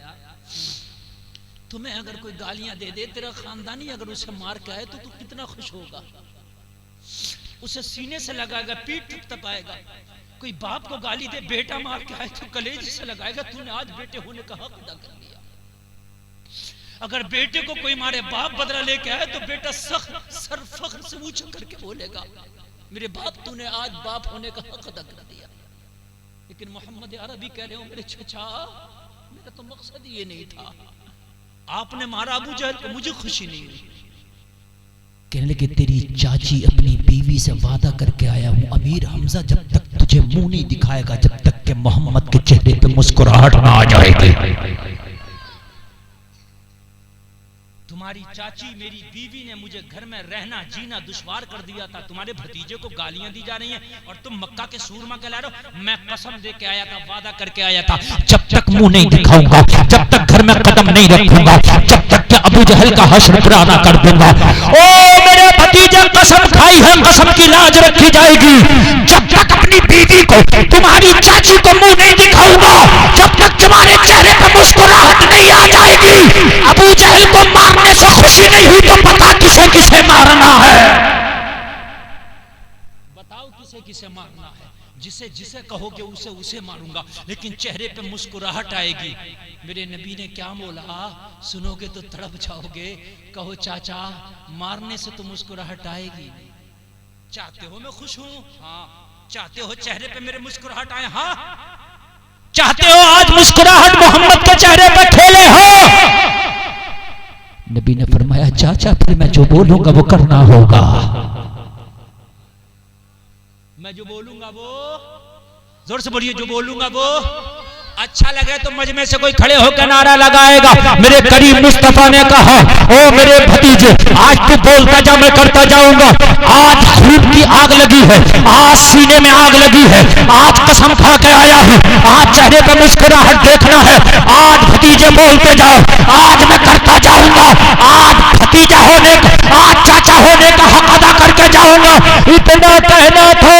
तुम्हें अगर कोई गालियां दे दे, तेरा खानदानी अगर उसे मार के आए तो तू कितना खुश होगा? उसे सीने से लगाएगा, पीठ थपथपाएगा। कोई बाप को गाली दे, बेटा मार के आए तो कलेजे से लगाएगा, तूने आज बेटे होने का हक अदा कर लिया। अगर बेटे को कोई मारे, बाप बदला लेके आए तो बेटा सर फख्र से ऊंचा करके बोलेगा, मेरे बाप तूने आज बाप होने का हक अदा कर दिया। लेकिन मोहम्मद अरबी कह रहे हो मेरे चचा, मेरा तो मकसद ये नहीं था, आपने मारा अबू जहल को, मुझे खुशी नहीं हुई। कहने लगे तेरी चाची अपनी बीवी से वादा करके आया हूं, अमीर हमजा जब तक तुझे मुंह नहीं दिखाएगा जब तक के मोहम्मद के चेहरे पे मुस्कुराहट ना आ जाएगी। तुम्हारी चाची मेरी बीवी ने मुझे घर में रहना जीना दुश्वार कर दिया था, तुम्हारे भतीजे को गालियां दी जा रही हैं और तुम मक्का के सूरमा कहला रहे हो। मैं कसम दे के आया था, वादा करके आया था, जब तक मुंह नहीं दिखाऊंगा, जब तक घर में कदम नहीं रखूंगा, जब तक कि अबू जहल का हश्र पुराना कर दूंगा। ओ मेरे भतीजे, कसम खाई है, कसम की लाज रखी जाएगी। जब तक अपनी बीवी को, तुम्हारी चाची को मुंह नहीं दिखाऊंगा, जब तक तुम्हारे चेहरे पर मुस्कुराहट नहीं आ जाएगी। अबू जहल को मारने से खुशी नहीं हुई तो पता किसे किसे मारना है, बताओ किसे किसे मारना है। जिसे जिसे कहोगे उसे उसे मारूंगा, लेकिन चेहरे पे मुस्कुराहट आएगी। मेरे नबी ने क्या बोला, सुनोगे तो तड़प जाओगे। कहो चाचा, मारने से तो मुस्कुराहट आएगी। चाहते हो मैं खुश हूं? हाँ। चाहते हो चेहरे पे मेरे मुस्कुराहट आए? हाँ। चाहते हो आज मुस्कुराहट मोहम्मद के चेहरे पे खेले हो? नबी ने फरमाया चाचा, फिर मैं जो बोलूंगा वो करना होगा। मैं जो बोलूंगा वो, जोर से बोलिए, जो बोलूंगा वो अच्छा लगे तो मजमे से कोई खड़े होकर नारा लगाएगा। मेरे करीम मुस्तफा ने कहा, ओ मेरे भतीजे, आज तू बोलता जा, मैं करता जाऊंगा। आज खून की आग लगी है, आज सीने में आग लगी है, आज कसम खा के आया हूं, आज चेहरे पे मुस्कुराहट देखना है। आज भतीजे बोलते जाओ, आज मैं करता जाऊंगा। आज भतीजा होने का, आज चाचा होने का हक अदा करके जाऊंगा। इतना कहना था,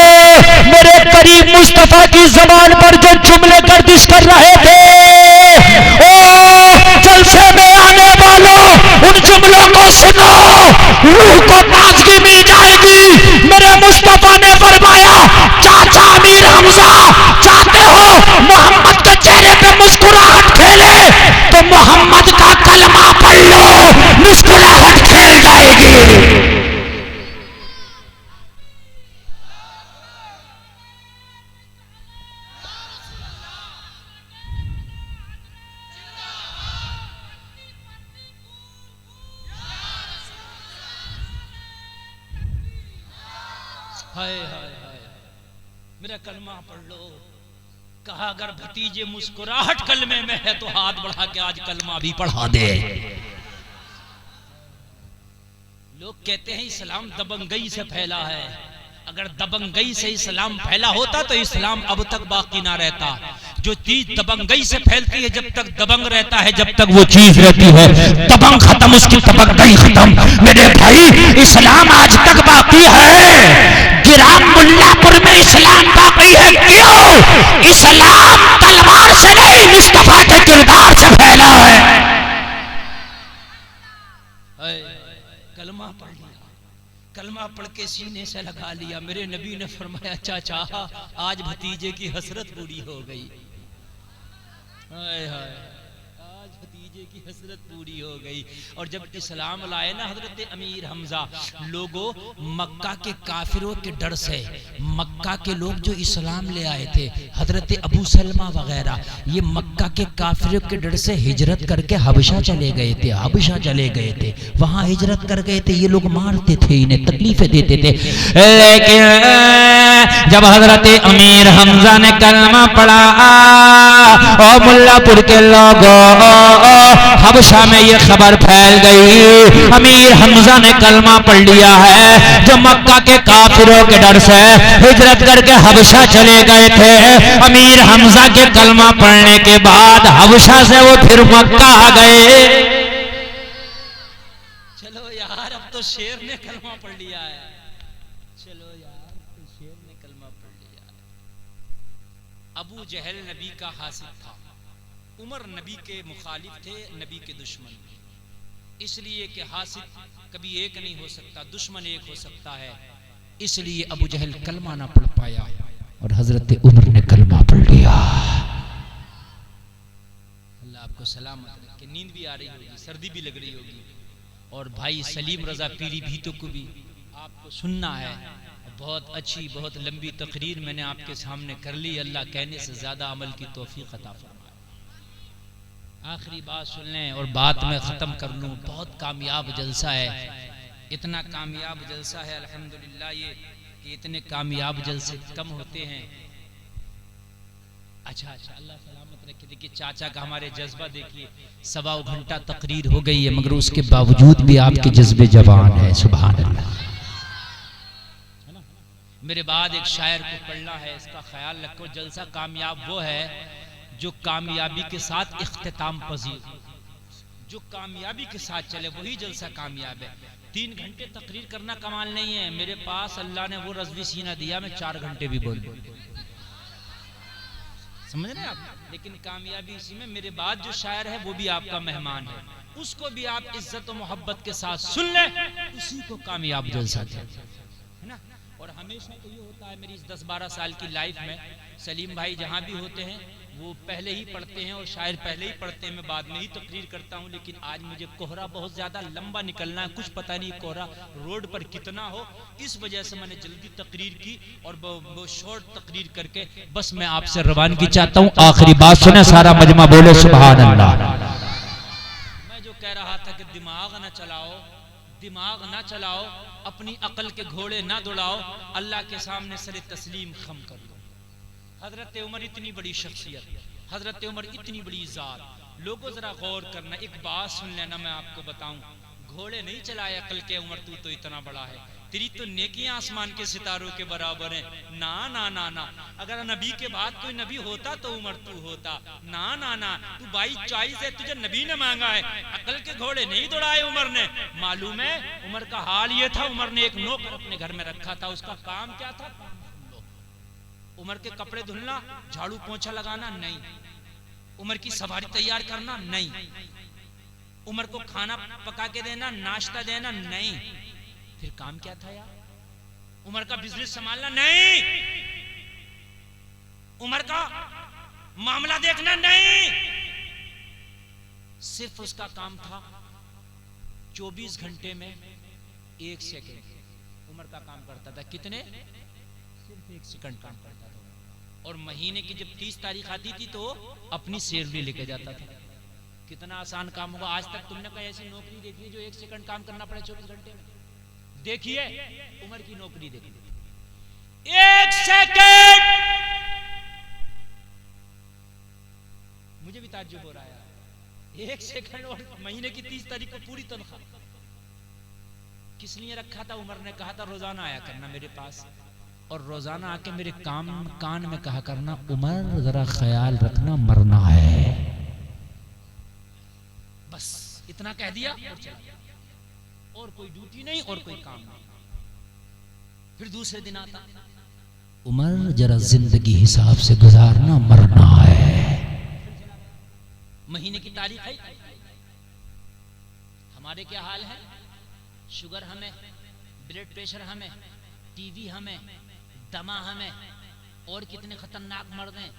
मेरे करीम मुस्तफा की जबान पर जो जुमले गर्दिश कर रहे थे, ओ जलसे में आने वालों, उन जुमलों को सुनो, रूह को ताजगी मिल जाएगी। मेरे मुस्तफा ने फरमाया, चाचा अमीर हमजा, चाहते हो मोहम्मद के चेहरे पे मुस्कुराहट खेले तो मोहम्मद का कलमा पढ़ लो, मुस्कुराहट खेल जाएगी। हाय हाय हाय, मेरा कलमा पढ़ लो। कहा अगर भतीजे मुस्कुराहट कलमे में है तो हाथ बढ़ा के आज कलमा भी पढ़ा दे। लोग कहते हैं इस्लाम दबंगई से फैला है। अगर दबंगई से इस्लाम फैला होता तो इस्लाम अब तक बाकी ना रहता। जो चीज दबंगई से फैलती है, जब तक दबंग रहता है, जब तक वो चीज रहती है, दबंग खत्म, उसकी दबंगई खत्म। मेरे भाई, इस्लाम आज तक बाकी है। गिराम मुल्लापुर में इस्लाम बाकी है। क्यों? इस्लाम तलवार से नहीं, मुस्तफा के किरदार से फैला है। कलमा पढ़ लिया, कलमा पढ़ के सीने से लगा लिया। मेरे नबी ने फरमाया, चाचा आज भतीजे की हसरत पूरी हो गई। हाय हाय, आज भतीजे की हसरत पूरी हो गई। और जब इस्लाम लाए ना हजरत अमीर हमजा, लोगों मक्का के काफिरों के डर से, मक्का के लोग जो इस्लाम ले आए थे, हजरत अबू सलमा वगैरह, ये मक्का के काफिरों के डर से हिजरत करके हबशा चले गए थे। हबशा चले गए थे, वहां हिजरत कर गए थे। ये लोग मारते थे, इन्हें तकलीफें देते थे। लेकिन जब हजरत अमीर हमजा ने कलमा पढ़ा, और मुल्लापुर के लोगों, हबशा में ये खबर फैल गई, अमीर हमजा ने कलमा पढ़ लिया है। जो मक्का के काफिरों के डर से हिजरत करके हबशा चले गए थे, अमीर हमजा के कलमा पढ़ने के बाद हबशा से वो फिर मक्का आ गए। चलो यार, अब तो शेर ने कलमा पढ़ लिया है। चलो यार, तो शेर ने कलमा पढ़ लिया है। अबू जहल नबी का हासिद था, उमर नबी के मुखालिफ थे, नबी के दुश्मन। इसलिए कि हासिद कभी एक नहीं हो सकता, दुश्मन एक हो सकता है। इसलिए अबू जहल कलमा ना पढ़ पाया और हजरत उमर ने कलमा पढ़ लिया। अल्लाह आपको सलामत रखे। नींद भी आ रही होगी, सर्दी भी लग रही होगी, और भाई सलीम रजा पीरी भीतों को भी आपको सुनना है। बहुत अच्छी, बहुत लंबी तकरीर मैंने आपके सामने कर ली। अल्लाह कहने से ज्यादा अमल की तौफीक अता फरमाए। आखिरी बात सुन लें और बात में ख़त्म कर लूँ। बहुत कामयाब जलसा है, इतना कामयाब जलसा है अल्हम्दुलिल्लाह ये कि इतने कामयाब जलसे कम होते हैं। अच्छा अच्छा, अल्लाह सलामत रखे। देखिए चाचा का हमारे जज्बा देखिए, 1.25 घंटा तकरीर हो गई है मगर उसके बावजूद भी आपके जज्बे जवान है, सुभान अल्लाह। मेरे बाद एक शायर को पढ़ना है, इसका ख्याल रखो। जलसा कामयाब वो है जो कामयाबी के साथ इख्तिताम पजीर, जो कामयाबी के साथ चले वही जलसा कामयाब है। 3 घंटे तकरीर करना कमाल नहीं है। मेरे पास अल्लाह ने वो रज़वी सीना दिया, मैं 4 घंटे भी बोल दूं, समझ रहे हैं आप। लेकिन कामयाबी इसी में, मेरे बाद जो शायर है वो भी आपका मेहमान है, उसको भी आप इज्जत और मोहब्बत के साथ सुन ले, उसी को कामयाब जलसा कहते हैं, है ना। और हमेशा तो ये होता है मेरी इस 10-12 साल की लाइफ में, सलीम भाई जहाँ भी होते हैं वो पहले ही पढ़ते हैं और शायर पहले ही पढ़ते हैं, मैं बाद में ही तकरीर करता हूँ। लेकिन आज मुझे कोहरा बहुत ज़्यादा लंबा निकलना है, कुछ पता नहीं कोहरा रोड पर कितना हो, इस वजह से मैंने जल्दी तकरीर की और वो शॉर्ट तकरीर करके बस मैं आपसे रवानगी चाहता हूँ। आखिरी बात सुने, सारा मजमा बोले सुभान अल्लाह। मैं जो कह रहा था कि दिमाग ना चलाओ, दिमाग ना चलाओ, अपनी अकल के घोड़े ना दौड़ाओ, अल्लाह के सामने सरे तस्लीम खम कर लो। हजरत उमर इतनी बड़ी शख्सियत, हजरत उमर इतनी बड़ी ज़ात। लोगों जरा गौर करना, एक बात सुन लेना, मैं आपको बताऊं, घोड़े नहीं चलाए अकल के उमर, तू तो इतना बड़ा है, तेरी तो नेकियां आसमान के सितारों के बराबर हैं। ना ना ना ना, अगर नबी के बाद कोई नबी होता तो उमर तू होता। ना ना ना, तू 22 चॉइस है, तुझे नबी ने मांगा है, अकल के घोड़े नहीं दौड़ाए उमर ने। मालूम है उमर का हाल ये था, उमर ने एक नौकर अपने घर में रखा था, उसका काम क्या था? उमर के कपड़े धुलना, झाड़ू पोंछा लगाना नहीं, उमर की सवारी तैयार करना नहीं, उमर को खाना पका के देना, नाश्ता देना नहीं। फिर काम क्या था यार? उमर का बिजनेस संभालना नहीं, उमर का मामला देखना नहीं, सिर्फ उसका काम था 24 घंटे में 1 सेकंड उमर का काम करता था। कितने? सिर्फ 1 सेकंड काम करता था। और महीने की जब 30 तारीख आती थी तो अपनी सैलरी लेके जाता था। कितना आसान काम होगा। आज तक तुमने कोई ऐसी नौकरी देखी जो 1 सेकंड काम करना पड़े 24 घंटे में? देखिए उमर की नौकरी देखिए, 1 सेकंड। मुझे भी ताज्जुब हो रहा है, 1 सेकंड और महीने की 30 तारीख को पूरी तनख्वाह। किस लिए रखा था? उमर ने कहा था रोजाना आया करना मेरे पास और रोजाना आके मेरे कान में कहा करना, उमर जरा ख्याल रखना मरना है। बस इतना कह दिया और चला गया, और कोई ड्यूटी नहीं और कोई काम नहीं। फिर दूसरे दिन आता, उमर जरा जिंदगी हिसाब से गुजारना मरना है। महीने की तारीख है। हमारे क्या हाल है? शुगर हमें, ब्लड प्रेशर हमें, टीवी हमें, दमा हमें, और कितने खतरनाक मर्द हैं,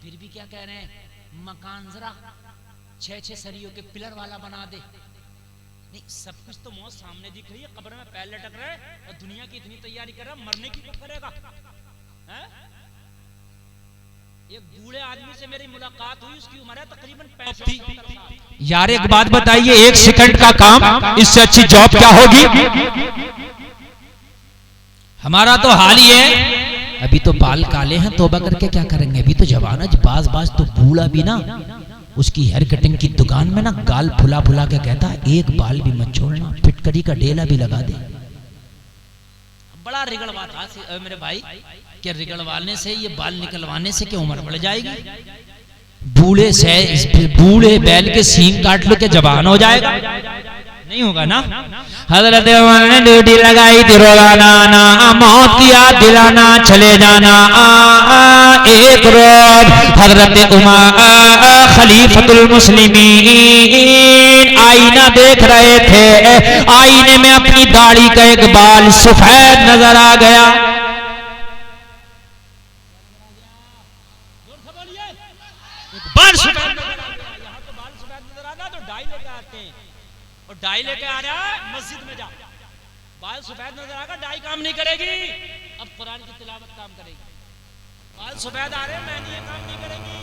फिर भी क्या कह रहे हैं? मकान जरा 6-6 सरियों के पिलर वाला बना दे। नहीं, सब कुछ तो मौत सामने दिख रही है, कब्र में पैर लटक रहे और दुनिया की इतनी तैयारी कर रहा, मरने की कब करेगा? एक बूढ़े आदमी से मेरी मुलाकात हुई, उसकी उम्र है तकरीबन 65। यार एक बात बताइए, 1 सेकंड का काम, इससे अच्छी जॉब क्या होगी? हमारा तो हाल ही है, अभी तो बाल काले हैं, तौबा करके क्या करेंगे? अभी तो जवान है, बाज तो बूढ़ा भी ना, उसकी हेयर कटिंग की दुकान में ना गाल फुला फुला के कहता है, एक बाल भी मत छोड़ना, फिटकरी का ढेला भी लगा दे। बड़ा रिगड़वा था मेरे भाई, क्या रिगड़वाने से, ये बाल निकलवाने से क्या उम्र बढ़ जाएगी? बूढ़े बैल के सींग काट लो, क्या जवान हो जाएगा? नहीं होगा ना। हजरत उमर ने ड्यूटी लगाई थी रोजाना ना, मौत की याद दिलाना, चले जाना। एक रोज हजरत उमर खलीफतुल मुस्लिमीन आईना देख रहे थे, आईने में अपनी दाढ़ी का एक बाल सफेद नजर आ गया। बाल सफेद नजर आ गया, यहाँ तो बाल सफेद नजर आ रहा तो डाई लेके आते हैं, और डाई लेके आ रहा है मस्जिद में जा, बाल सफेद नजर आएगा, डाई काम नहीं करेगी, अब कुरान की तिलावत काम करेगी। बाल सफेद आ रहे हैं, मेहंदी ये काम नहीं करेगी,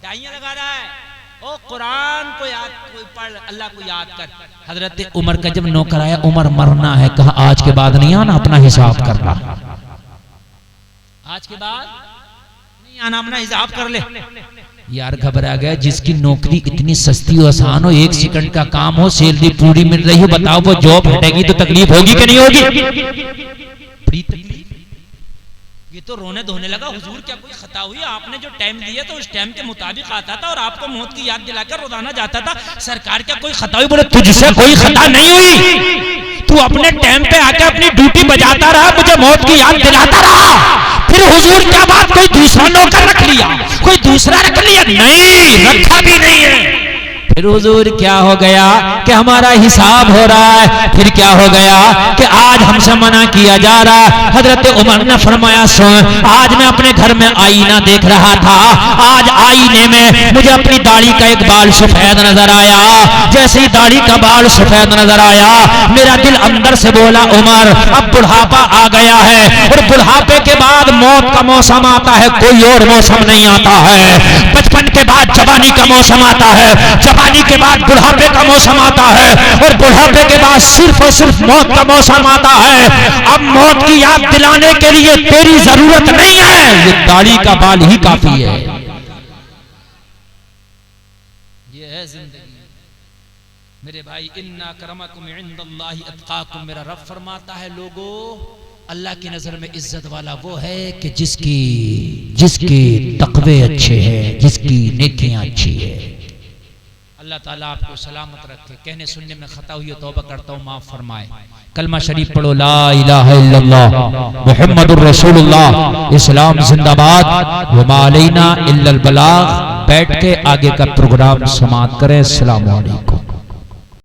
डाइयां लगा रहा है। ओ कुरान को याद, कोई पढ़, अल्लाह को याद कर। हजरत उमर का जब नौकर आया, उमर मरना है, कहा आज के बाद नहीं आना, अपना हिसाब करना, आज के बाद नहीं आना अपना हिसाब कर ले। यार घबरा गया, जिसकी नौकरी इतनी सस्ती और आसान हो, 1 सेकंड का काम हो, सैलरी पूरी मिल रही हो, बताओ वो जॉब हटेगी तो तकलीफ होगी कि नहीं होगी? बड़ी तकलीफ। ये तो रोने धोने लगा, हुजूर क्या कोई खता हुई? आपने जो टाइम दिया तो उस टाइम के मुताबिक आता था और आपको मौत की याद दिलाकर रोजाना जाता था। सरकार क्या कोई खता हुई? बोले तुझसे कोई खता नहीं हुई, तू अपने टाइम पे आके अपनी ड्यूटी बजाता रहा, मुझे मौत की याद दिलाता रहा। फिर हुजूर क्या बात, कोई दूसरा नौकर रख लिया, कोई दूसरा रख लिया? नहीं, रखा भी नहीं है। फिर हुजूर क्या हो गया कि हमारा हिसाब हो रहा है। फिर क्या हो गया कि आज हमसे मना किया जा रहा है। हजरत उमर ने फरमाया, सुन, आज मैं अपने घर में आईना देख रहा था, आज आईने में मुझे अपनी दाढ़ी का एक बाल सफेद नजर आया। जैसे ही दाढ़ी का बाल सफेद नजर आया, मेरा दिल अंदर से बोला, उमर अब बुढ़ापा आ गया है, और बुढ़ापे के बाद मौत का मौसम आता है, कोई और मौसम नहीं आता है। बचपन के बाद जवानी का मौसम आता है, जवानी के बाद बुढ़ापे का मौसम आता है, और बुढ़ापे के बाद सिर्फ और सिर्फ मौत का मौसम आता है। अब मौत की याद दिलाने के लिए तेरी जरूरत नहीं है, ये दाढ़ी का बाल ही काफी है। ये है जिंदगी मेरे भाई। इन्ना करमकुम इंदल्लाहि अत्काकुम, मेरा रब फरमाता है, लोगों अल्लाह की नजर में इज्जत वाला वो है कि जिसके तकवे अच्छे हैं, जिसकी नेकियां अच्छी है। अल्लाह ताला आपको सलामत रखे। कहने सुनने में खता हुई तौबा करता हूँ, माफ फरमाए। कलमा शरीफ पढ़ो, ला इलाहा इल्लल्लाह मुहम्मदुर रसूलुल्लाह, इस्लाम जिंदाबाद, व मा अलैना इल्लल बलाग। बैठ के आगे का प्रोग्राम समाप्त करें। अस्सलामु अलैकुम।